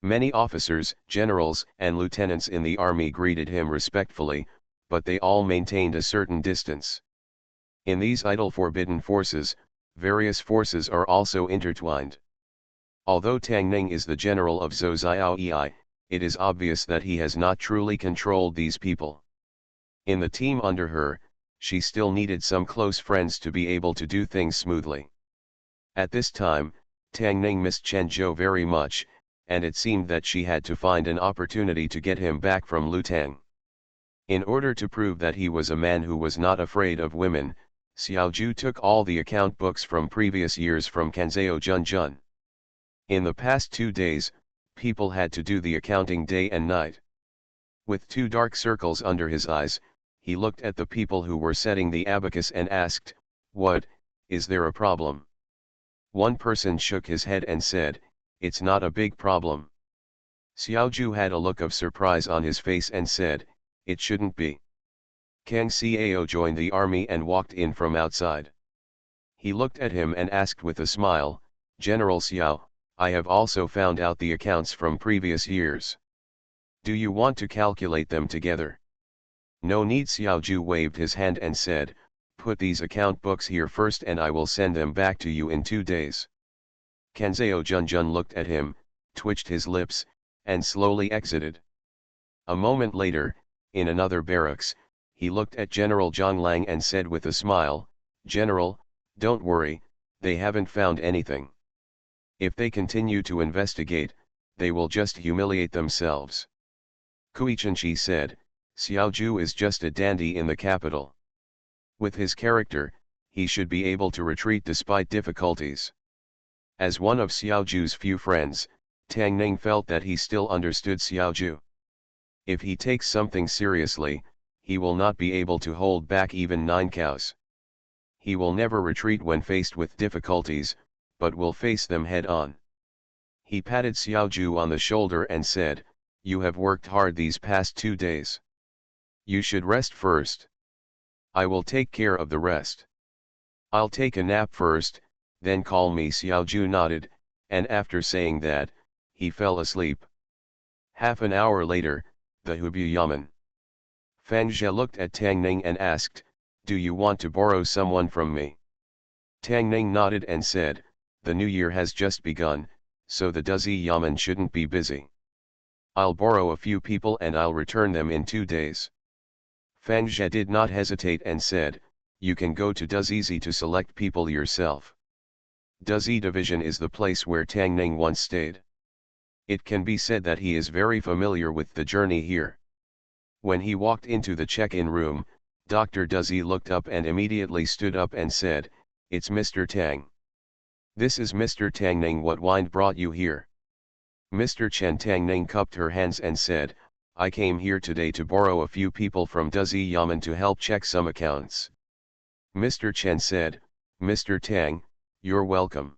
Many officers, generals, and lieutenants in the army greeted him respectfully, but they all maintained a certain distance. In these idle forbidden forces, various forces are also intertwined. Although Tang Ning is the general of Zhou Xiaoyi, it is obvious that he has not truly controlled these people. In the team under her, she still needed some close friends to be able to do things smoothly. At this time, Tang Ning missed Chen Zhou very much, and it seemed that she had to find an opportunity to get him back from Lu Tang. In order to prove that he was a man who was not afraid of women, Xiaoju took all the account books from previous years from Kanzhou Junjun. In the past 2 days, people had to do the accounting day and night. With 2 dark circles under his eyes, he looked at the people who were setting the abacus and asked, "What, is there a problem?" One person shook his head and said, "It's not a big problem." Xiaoju had a look of surprise on his face and said, "It shouldn't be." Kang Xiao joined the army and walked in from outside. He looked at him and asked with a smile, "General Xiao, I have also found out the accounts from previous years. Do you want to calculate them together?" "No need." Xiaoju waved his hand and said, "Put these account books here first and I will send them back to you in 2 days. Kanzhou Junjun looked at him, twitched his lips, and slowly exited. A moment later, in another barracks, he looked at General Zhang Lang and said with a smile, "General, don't worry, they haven't found anything. If they continue to investigate, they will just humiliate themselves." Kui Chenshi said, "Xiaoju is just a dandy in the capital. With his character, he should be able to retreat despite difficulties." As one of Xiaoju's few friends, Tang Ning felt that he still understood Xiaoju. If he takes something seriously, he will not be able to hold back even 9 cows. He will never retreat when faced with difficulties, but will face them head-on. He patted Xiaoju on the shoulder and said, "You have worked hard these past 2 days. You should rest first. I will take care of the rest. I'll take a nap first, then call me." Xiaoju nodded, and after saying that, he fell asleep. Half an hour later, the Hubu Yamen. Fang Zhe looked at Tang Ning and asked, "Do you want to borrow someone from me?" Tang Ning nodded and said, "The new year has just begun, so the Duzi Yamen shouldn't be busy. I'll borrow a few people and I'll return them in 2 days." Fang Zhe did not hesitate and said, "You can go to Duzizi to select people yourself. Duzi Division is the place where Tang Ning once stayed. It can be said that he is very familiar with the journey here." When he walked into the check-in room, Dr. Duzi looked up and immediately stood up and said, "It's Mr. Tang. This is Mr. Tang Ning. What wind brought you here?" Mr. Chen. Tang Ning cupped her hands and said, "I came here today to borrow a few people from Duzi Yamen to help check some accounts." Mr. Chen said, "Mr. Tang, you're welcome.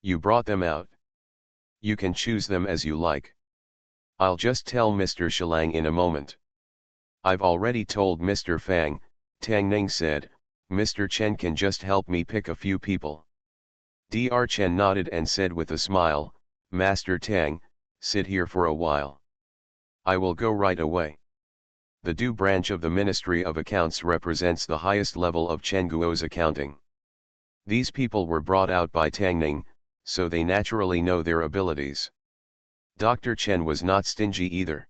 You brought them out. You can choose them as you like. I'll just tell Mr. Shilang in a moment." "I've already told Mr. Fang," Tang Ning said. "Mr. Chen can just help me pick a few people." Dr. Chen nodded and said with a smile, "Master Tang, sit here for a while. I will go right away." The Du branch of the Ministry of Accounts represents the highest level of Chenguo's accounting. These people were brought out by Tang Ning, so they naturally know their abilities. Dr. Chen was not stingy either.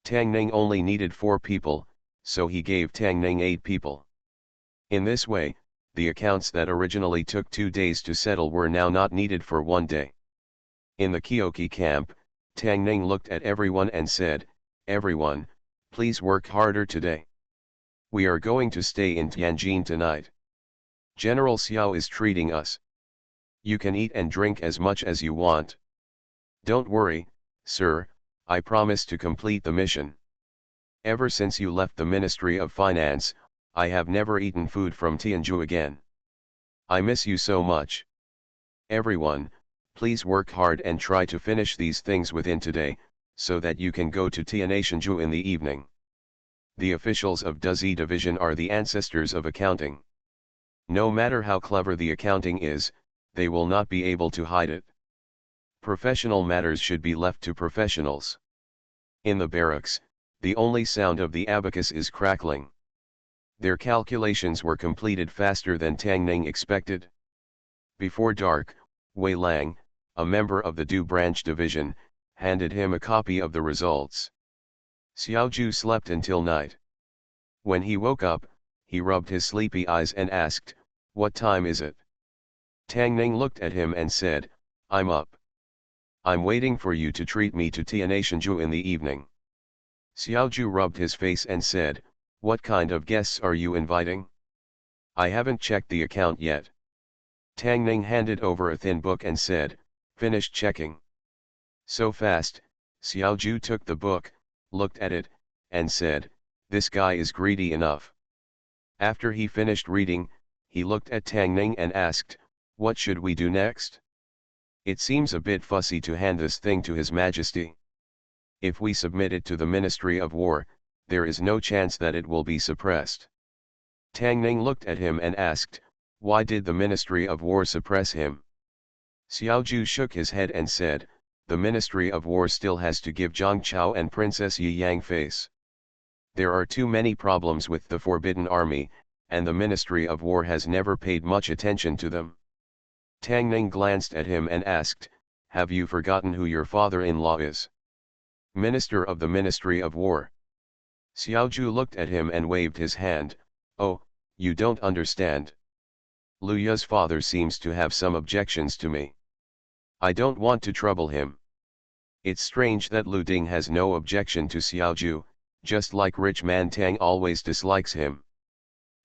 Tang Ning only needed 4 people, so he gave Tang Ning 8 people. In this way, the accounts that originally took 2 days to settle were now not needed for 1 day. In the Kyoki camp, Tang Ning looked at everyone and said, "Everyone, please work harder today. We are going to stay in Tianjin tonight. General Xiao is treating us. You can eat and drink as much as you want. Don't worry, sir, I promise to complete the mission. Ever since you left the Ministry of Finance, I have never eaten food from Tianjin again. I miss you so much. Everyone, please work hard and try to finish these things within today, so that you can go to Tianjin in the evening." The officials of Duzi Division are the ancestors of accounting. No matter how clever the accounting is, they will not be able to hide it. Professional matters should be left to professionals. In the barracks, the only sound of the abacus is crackling. Their calculations were completed faster than Tang Ning expected. Before dark, Wei Lang, a member of the Du branch division, handed him a copy of the results. Xiaoju slept until night. When he woke up, he rubbed his sleepy eyes and asked, "What time is it?" Tang Ning looked at him and said, I'm up. I'm waiting for you to treat me to Tianashanju in the evening. Xiaoju rubbed his face and said, what kind of guests are you inviting? I haven't checked the account yet. Tang Ning handed over a thin book and said, finished checking. So fast, Xiaoju took the book, looked at it, and said, this guy is greedy enough. After he finished reading, he looked at Tang Ning and asked, what should we do next? It seems a bit fussy to hand this thing to His Majesty. If we submit it to the Ministry of War, there is no chance that it will be suppressed. Tang Ning looked at him and asked, why did the Ministry of War suppress him? Xiaoju shook his head and said, the Ministry of War still has to give Zhang Chao and Princess Yi Yang face. There are too many problems with the Forbidden Army, and the Ministry of War has never paid much attention to them. Tang Ning glanced at him and asked, have you forgotten who your father-in-law is? Minister of the Ministry of War. Xiaoju looked at him and waved his hand, oh, you don't understand. Lu Ya's father seems to have some objections to me. I don't want to trouble him. It's strange that Lu Ding has no objection to Xiaoju, just like rich man Tang always dislikes him.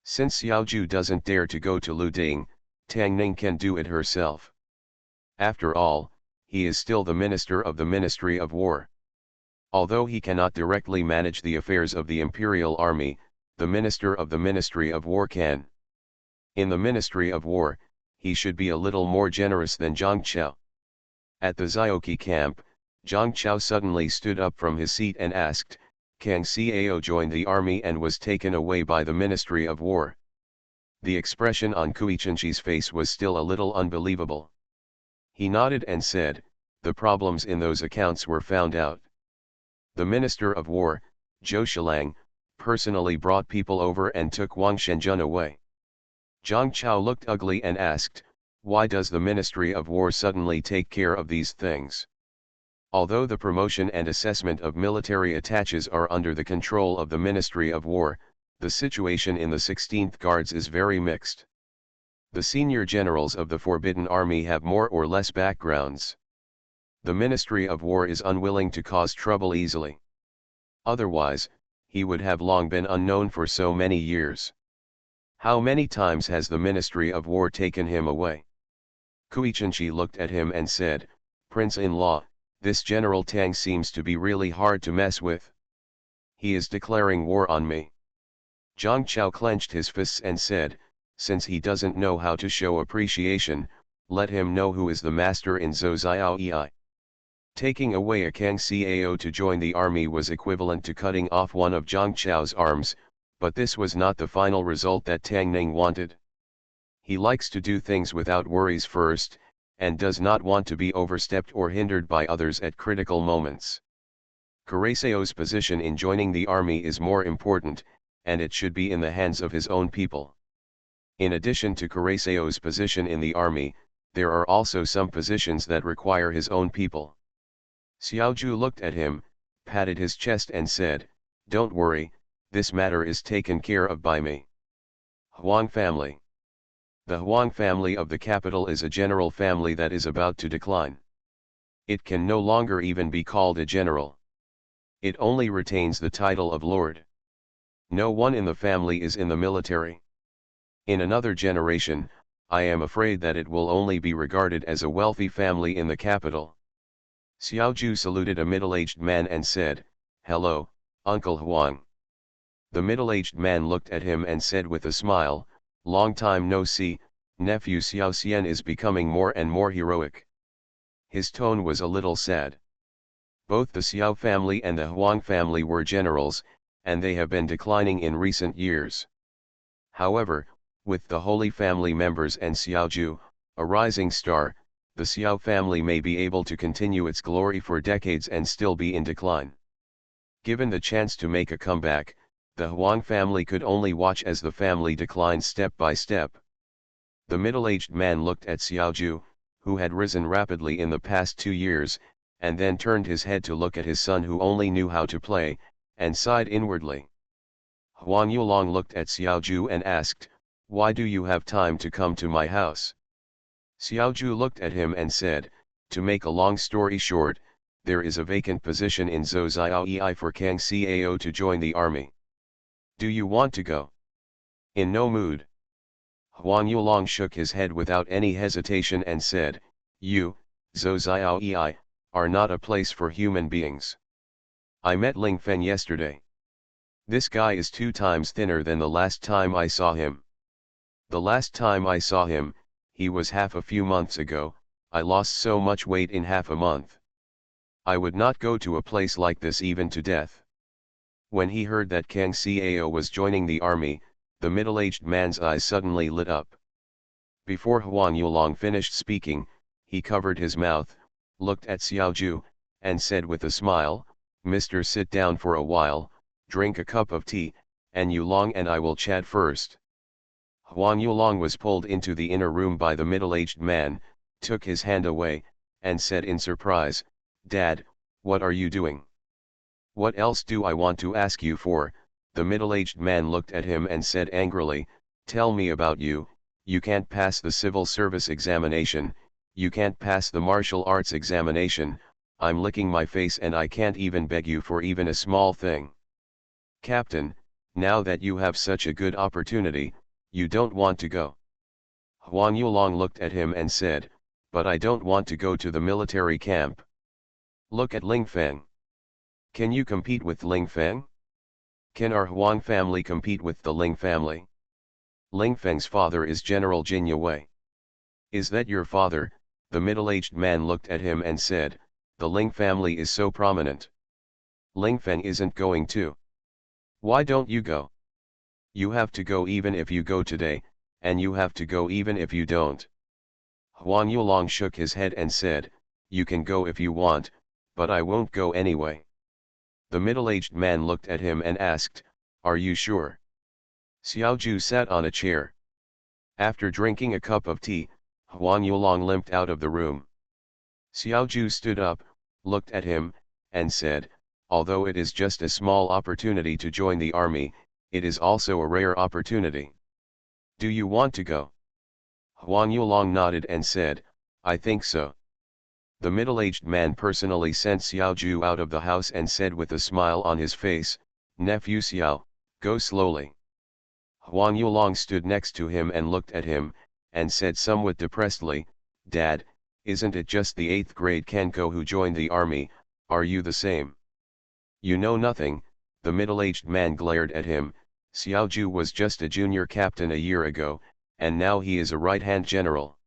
Since Xiaoju doesn't dare to go to Lu Ding, Tang Ning can do it herself. After all, he is still the minister of the Ministry of War. Although he cannot directly manage the affairs of the Imperial Army, the minister of the Ministry of War can. In the Ministry of War, he should be a little more generous than Zhang Chao. At the Zioqi camp, Zhang Chao suddenly stood up from his seat and asked, Kang Cao joined the army and was taken away by the Ministry of War. The expression on Kui Chenchi's face was still a little unbelievable. He nodded and said, the problems in those accounts were found out. The Minister of War, Zhou Shilang, personally brought people over and took Wang Shenjun away. Zhang Chao looked ugly and asked, why does the Ministry of War suddenly take care of these things? Although the promotion and assessment of military attaches are under the control of the Ministry of War, the situation in the 16th Guards is very mixed. The senior generals of the Forbidden Army have more or less backgrounds. The Ministry of War is unwilling to cause trouble easily. Otherwise, he would have long been unknown for so many years. How many times has the Ministry of War taken him away? Kui Chenchi looked at him and said, Prince-in-law, this General Tang seems to be really hard to mess with. He is declaring war on me. Zhang Chao clenched his fists and said, since he doesn't know how to show appreciation, let him know who is the master in Zhou Xiaoyi. Taking away a Kang Cao to join the army was equivalent to cutting off one of Zhang Chao's arms, but this was not the final result that Tang Ning wanted. He likes to do things without worries first, and does not want to be overstepped or hindered by others at critical moments. Caraceo's position in joining the army is more important, and it should be in the hands of his own people. In addition to Caraceo's position in the army, there are also some positions that require his own people. Xiaoju looked at him, patted his chest and said, don't worry, this matter is taken care of by me. Huang family. The Huang family of the capital is a general family that is about to decline. It can no longer even be called a general. It only retains the title of lord. No one in the family is in the military. In another generation, I am afraid that it will only be regarded as a wealthy family in the capital. Xiaoju saluted a middle-aged man and said, hello, Uncle Huang. The middle-aged man looked at him and said with a smile, long time no see, nephew Xiao Xian is becoming more and more heroic. His tone was a little sad. Both the Xiao family and the Huang family were generals, and they have been declining in recent years. However, with the Holy Family members and Xiaoju, a rising star, the Xiao family may be able to continue its glory for decades and still be in decline. Given the chance to make a comeback, the Huang family could only watch as the family declined step by step. The middle-aged man looked at Xiaoju, who had risen rapidly in the past 2 years, and then turned his head to look at his son who only knew how to play, and sighed inwardly. Huang Yulong looked at Xiaoju and asked, why do you have time to come to my house? Xiaozhu looked at him and said, to make a long story short, there is a vacant position in Zhouziaoei for Kang Cao to join the army. Do you want to go? In no mood. Huang Yulong shook his head without any hesitation and said, you, Zhouziaoei, are not a place for human beings. I met Ling Feng yesterday. This guy is 2 times thinner than the last time I saw him. The last time I saw him, he was half a few months ago. I lost so much weight in half a month. I would not go to a place like this even to death. When he heard that Kang Cao was joining the army, the middle-aged man's eyes suddenly lit up. Before Huang Yulong finished speaking, he covered his mouth, looked at Xiaozhu, and said with a smile, Mister, sit down for a while, drink a cup of tea, and Yulong and I will chat first. Huang Yulong was pulled into the inner room by the middle-aged man, took his hand away, and said in surprise, Dad, what are you doing? What else do I want to ask you for? The middle-aged man looked at him and said angrily, tell me about you. You can't pass the civil service examination, you can't pass the martial arts examination. I'm licking my face and I can't even beg you for even a small thing. Captain, now that you have such a good opportunity, you don't want to go. Huang Yulong looked at him and said, but I don't want to go to the military camp. Look at Ling Feng. Can you compete with Ling Feng? Can our Huang family compete with the Ling family? Ling Feng's father is General Jin Yue. Is that your father? The middle-aged man looked at him and said, the Ling family is so prominent. Ling Feng isn't going to. Why don't you go? You have to go even if you go today, and you have to go even if you don't. Huang Yulong shook his head and said, you can go if you want, but I won't go anyway. The middle-aged man looked at him and asked, are you sure? Xiaozhu sat on a chair. After drinking a cup of tea, Huang Yulong limped out of the room. Xiaozhu stood up, looked at him, and said, although it is just a small opportunity to join the army, it is also a rare opportunity. Do you want to go? Huang Yulong nodded and said, I think so. The middle-aged man personally sent Xiaozhu out of the house and said with a smile on his face, nephew Xiao, go slowly. Huang Yulong stood next to him and looked at him, and said somewhat depressedly, Dad, isn't it just the 8th grade Kenko who joined the army? Are you the same? You know nothing. The middle-aged man glared at him. Xiaozhu was just a junior captain a year ago, and now he is a right-hand general.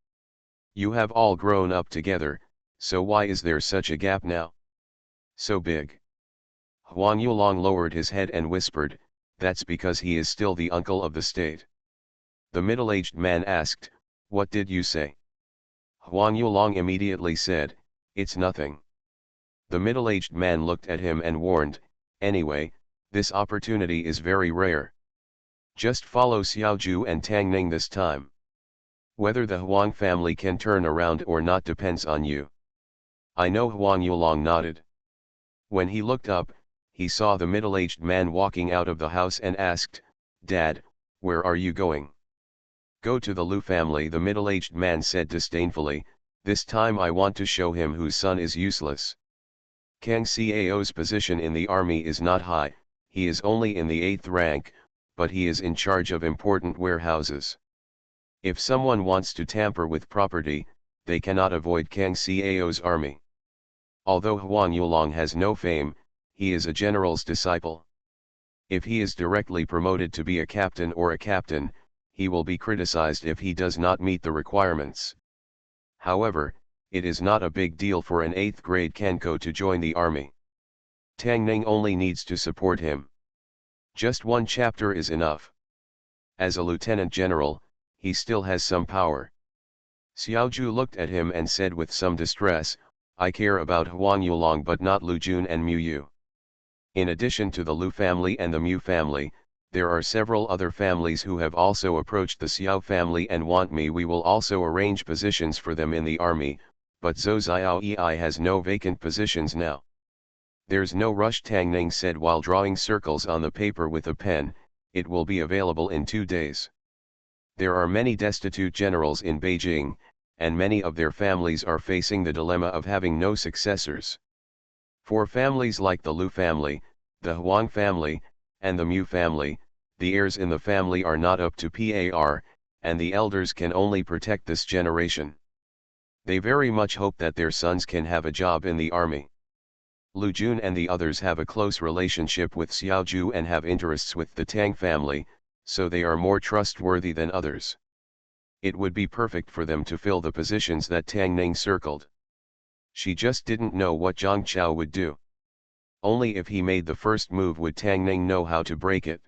You have all grown up together, so why is there such a gap now? So big. Huang Yulong lowered his head and whispered, that's because he is still the uncle of the state. The middle-aged man asked, what did you say? Huang Yulong immediately said, it's nothing. The middle-aged man looked at him and warned, anyway, this opportunity is very rare. Just follow Xiaozhu and Tang Ning this time. Whether the Huang family can turn around or not depends on you. I know. Huang Yulong nodded. When he looked up, he saw the middle-aged man walking out of the house and asked, Dad, where are you going? Go to the Lu family, the middle-aged man said disdainfully, this time I want to show him whose son is useless. Kang Cao's position in the army is not high, he is only in the 8th rank, but he is in charge of important warehouses. If someone wants to tamper with property, they cannot avoid Kang Cao's army. Although Huang Yulong has no fame, he is a general's disciple. If he is directly promoted to be a captain or a captain, he will be criticized if he does not meet the requirements. However, it is not a big deal for an 8th grade Kenko to join the army. Tang Ning only needs to support him. Just one chapter is enough. As a lieutenant general, he still has some power. Xiaozhu looked at him and said with some distress, I care about Huang Yulong but not Lu Jun and Mu Yu. In addition to the Lu family and the Mu family, there are several other families who have also approached the Xiao family and want me. We will also arrange positions for them in the army, but Zhou Xiaoei has no vacant positions now. There's no rush, Tang Ning said while drawing circles on the paper with a pen, it will be available in 2 days. There are many destitute generals in Beijing, and many of their families are facing the dilemma of having no successors. For families like the Lu family, the Huang family, and the Mu family, the heirs in the family are not up to par, and the elders can only protect this generation. They very much hope that their sons can have a job in the army. Lu Jun and the others have a close relationship with Xiao Ju and have interests with the Tang family, so they are more trustworthy than others. It would be perfect for them to fill the positions that Tang Ning circled. She just didn't know what Zhang Chao would do. Only if he made the first move would Tang Ning know how to break it.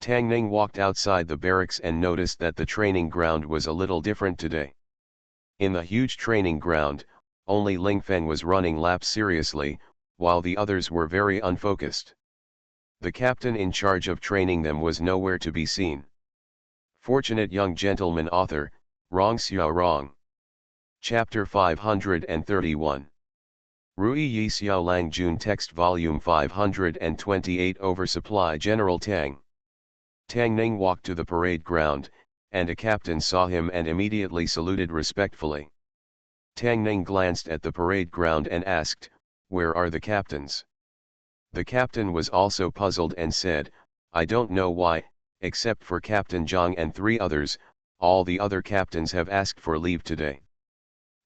Tang Ning walked outside the barracks and noticed that the training ground was a little different today. In the huge training ground, only Ling Feng was running laps seriously, while the others were very unfocused. The captain in charge of training them was nowhere to be seen. Fortunate Young Gentleman. Author, Rong Xiao Rong. Chapter 531. Rui Yi Xiao Lang Jun Text Volume 528 Oversupply. General Tang. Tang Ning walked to the parade ground, and a captain saw him and immediately saluted respectfully. Tang Ning glanced at the parade ground and asked, "Where are the captains?" The captain was also puzzled and said, "I don't know why, except for Captain Zhang and 3 others, all the other captains have asked for leave today."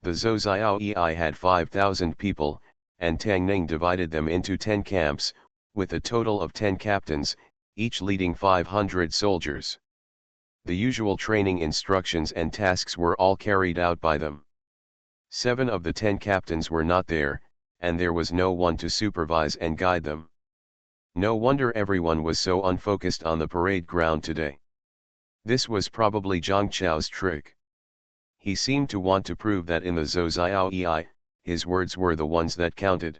The Zhou had 5,000 people, and Tang Ning divided them into 10 camps, with a total of 10 captains, each leading 500 soldiers. The usual training instructions and tasks were all carried out by them. 7 of the 10 captains were not there, and there was no one to supervise and guide them. No wonder everyone was so unfocused on the parade ground today. This was probably Zhang Chao's trick. He seemed to want to prove that in the Zhou, his words were the ones that counted.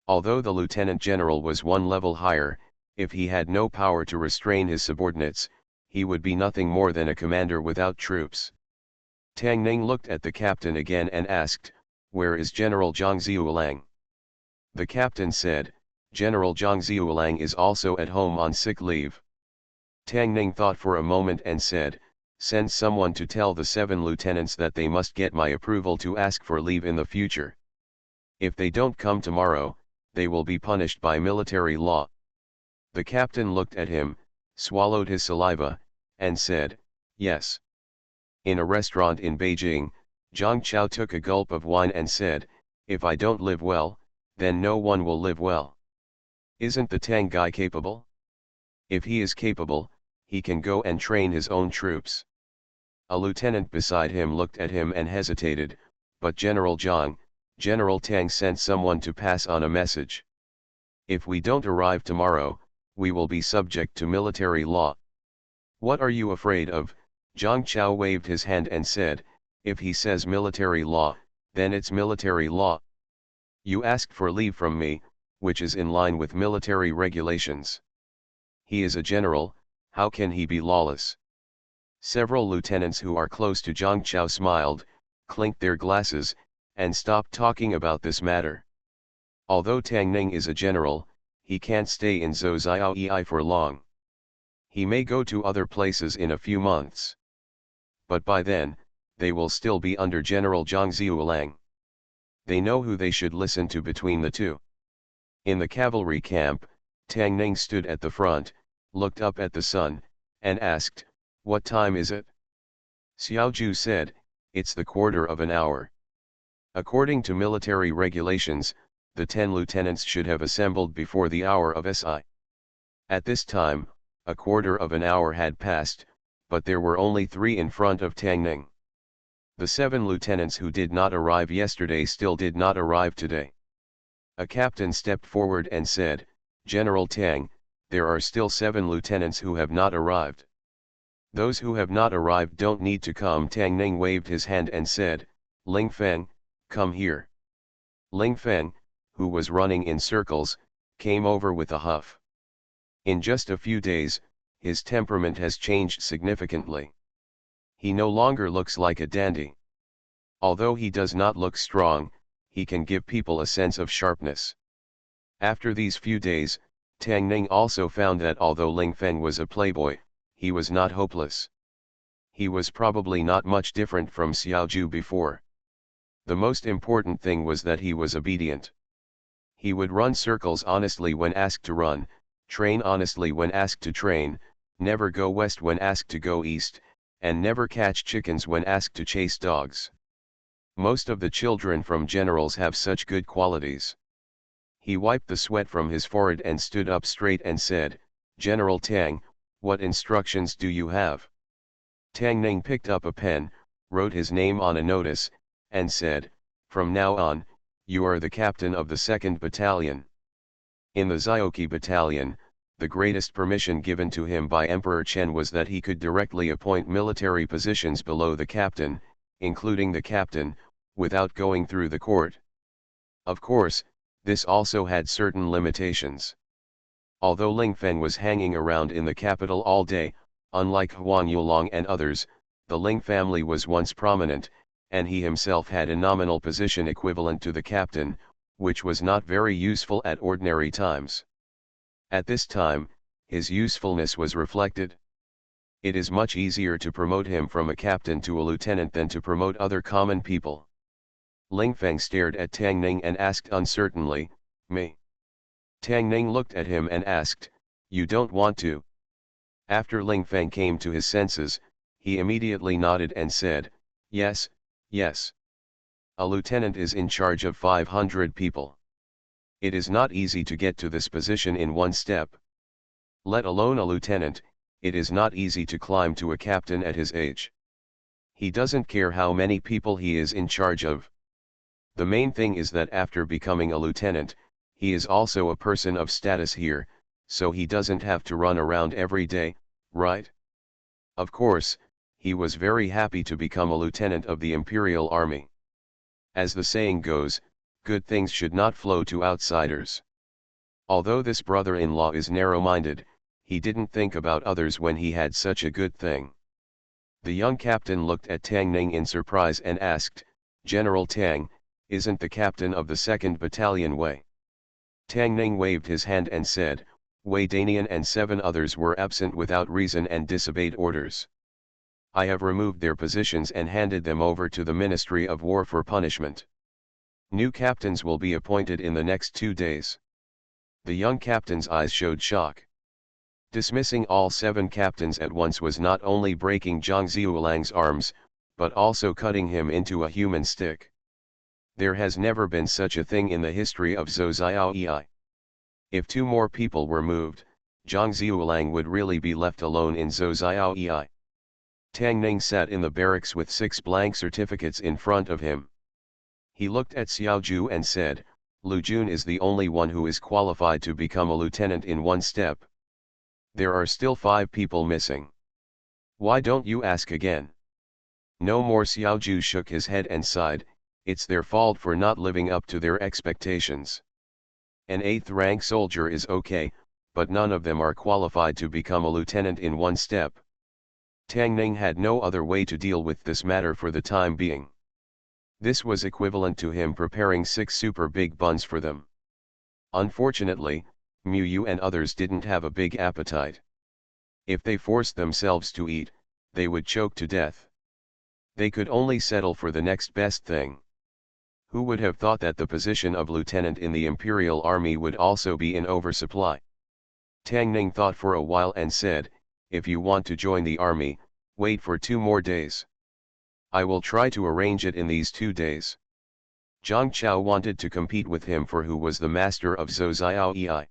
Although the lieutenant general was 1 level higher, if he had no power to restrain his subordinates, he would be nothing more than a commander without troops. Tang Ning looked at the captain again and asked, "Where is General Zhang Ziulang?" The captain said, "General Zhang Ziulang is also at home on sick leave." Tang Ning thought for a moment and said, "Send someone to tell the 7 lieutenants that they must get my approval to ask for leave in the future. If they don't come tomorrow, they will be punished by military law." The captain looked at him, swallowed his saliva, and said, "Yes." In a restaurant in Beijing, Zhang Chao took a gulp of wine and said, "If I don't live well, then no one will live well. Isn't the Tang guy capable? If he is capable, he can go and train his own troops." A lieutenant beside him looked at him and hesitated, but General Tang sent someone to pass on a message. "If we don't arrive tomorrow, we will be subject to military law." "What are you afraid of?" Zhang Chao waved his hand and said, "If he says military law, then it's military law. You asked for leave from me, which is in line with military regulations. He is a general, how can he be lawless?" Several lieutenants who are close to Zhang Chao smiled, clinked their glasses, and stopped talking about this matter. Although Tang Ning is a general, he can't stay in Zhou for long. He may go to other places in a few months. But by then, they will still be under General Zhang Ziulang. They know who they should listen to between the two. In the cavalry camp, Tang Ning stood at the front, looked up at the sun, and asked, "What time is it?" Xiao Ju said, "It's the 1/4 of an hour." According to military regulations, the 10 lieutenants should have assembled before the hour of SI. At this time, a 1/4 of an hour had passed, but there were only 3 in front of Tang Ning. The 7 lieutenants who did not arrive yesterday still did not arrive today. A captain stepped forward and said, "General Tang, there are still 7 lieutenants who have not arrived." "Those who have not arrived don't need to come." Tang Ning waved his hand and said, "Ling Feng, come here." Ling Feng, who was running in circles, came over with a huff. In just a few days, his temperament has changed significantly. He no longer looks like a dandy. Although he does not look strong, he can give people a sense of sharpness. After these few days, Tang Ning also found that although Ling Feng was a playboy, he was not hopeless. He was probably not much different from Xiaoju before. The most important thing was that he was obedient. He would run circles honestly when asked to run, train honestly when asked to train, never go west when asked to go east, and never catch chickens when asked to chase dogs. Most of the children from generals have such good qualities. He wiped the sweat from his forehead and stood up straight and said, "General Tang, what instructions do you have?" Tang Ning picked up a pen, wrote his name on a notice, and said, "From now on, you are the captain of the 2nd Battalion." In the Zioki Battalion, the greatest permission given to him by Emperor Chen was that he could directly appoint military positions below the captain, including the captain, without going through the court. Of course, this also had certain limitations. Although Ling Feng was hanging around in the capital all day, unlike Huang Yulong and others, the Ling family was once prominent, and he himself had a nominal position equivalent to the captain, which was not very useful at ordinary times. At this time, his usefulness was reflected. It is much easier to promote him from a captain to a lieutenant than to promote other common people. Ling Feng stared at Tang Ning and asked uncertainly, "Me?" Tang Ning looked at him and asked, "You don't want to?" After Ling Feng came to his senses, he immediately nodded and said, "Yes, yes. A lieutenant is in charge of 500 people. It is not easy to get to this position in one step. Let alone a lieutenant, it is not easy to climb to a captain at his age. He doesn't care how many people he is in charge of. The main thing is that after becoming a lieutenant, he is also a person of status here, so he doesn't have to run around every day, right?" Of course, he was very happy to become a lieutenant of the Imperial Army. As the saying goes, good things should not flow to outsiders. Although this brother-in-law is narrow-minded, he didn't think about others when he had such a good thing. The young captain looked at Tang Ning in surprise and asked, "General Tang, isn't the captain of the 2nd Battalion Wei?" Tang Ning waved his hand and said, "Wei Danian and 7 others were absent without reason and disobeyed orders. I have removed their positions and handed them over to the Ministry of War for punishment. New captains will be appointed in the next 2 days." The young captain's eyes showed shock. Dismissing all 7 captains at once was not only breaking Zhang Ziulang's arms, but also cutting him into a human stick. There has never been such a thing in the history of Zhou. If 2 more people were moved, Zhang Ziulang would really be left alone in Zhou. Tang Ning sat in the barracks with 6 blank certificates in front of him. He looked at Xiaoju and said, "Lu Jun is the only one who is qualified to become a lieutenant in one step. There are still 5 people missing. Why don't you ask again?" No more. Xiaoju shook his head and sighed, "It's their fault for not living up to their expectations. An 8th rank soldier is okay, but none of them are qualified to become a lieutenant in one step." Tang Ning had no other way to deal with this matter for the time being. This was equivalent to him preparing 6 super big buns for them. Unfortunately, Mu Yu and others didn't have a big appetite. If they forced themselves to eat, they would choke to death. They could only settle for the next best thing. Who would have thought that the position of lieutenant in the Imperial Army would also be in oversupply? Tang Ning thought for a while and said, "If you want to join the army, wait for 2 more days. I will try to arrange it in these 2 days." Zhang Chao wanted to compete with him for who was the master of Zhou.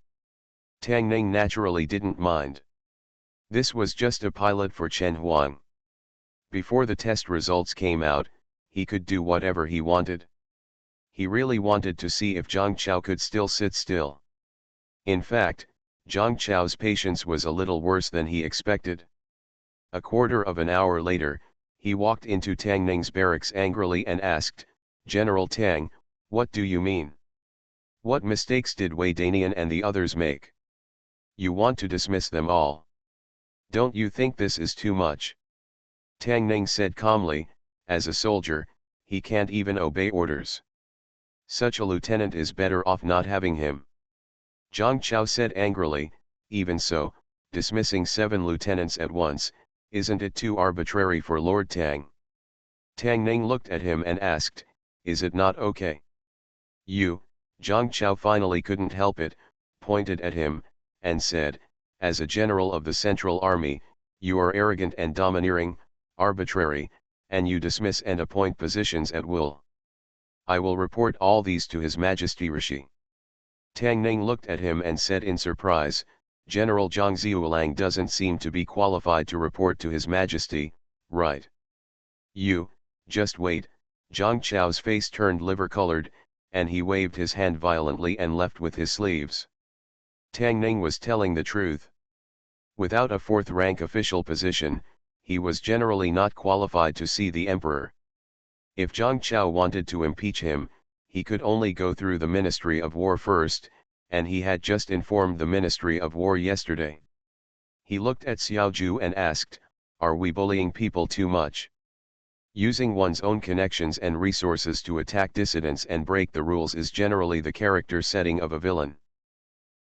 Tang Ning naturally didn't mind. This was just a pilot for Chen Huang. Before the test results came out, he could do whatever he wanted. He really wanted to see if Zhang Chao could still sit still. In fact, Zhang Chao's patience was a little worse than he expected. A quarter of an hour later, he walked into Tang Ning's barracks angrily and asked, "General Tang, what do you mean? What mistakes did Wei Danian and the others make? You want to dismiss them all? Don't you think this is too much?" Tang Ning said calmly, "As a soldier, he can't even obey orders. Such a lieutenant is better off not having him." Zhang Chao said angrily, "Even so, dismissing 7 lieutenants at once, Isn't it too arbitrary for Lord Tang? Tang Ning looked at him and asked, is it not okay? Zhang Chao finally couldn't help it, pointed at him, and said, as a general of the Central Army, you are arrogant and domineering, arbitrary, and you dismiss and appoint positions at will. I will report all these to His Majesty Rishi. Tang Ning looked at him and said in surprise, General Zhang Zhuolang doesn't seem to be qualified to report to His Majesty, right? Just wait. Zhang Chao's face turned liver-colored, and he waved his hand violently and left with his sleeves. Tang Ning was telling the truth. Without a fourth-rank official position, he was generally not qualified to see the emperor. If Zhang Chao wanted to impeach him, he could only go through the Ministry of War first, and he had just informed the Ministry of War yesterday. He looked at Xiao Zhu and asked, are we bullying people too much? Using one's own connections and resources to attack dissidents and break the rules is generally the character setting of a villain.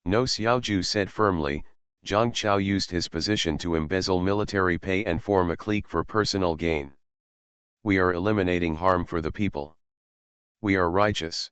No, Xiao Zhu said firmly. Zhang Chao used his position to embezzle military pay and form a clique for personal gain. We are eliminating harm for the people. We are righteous.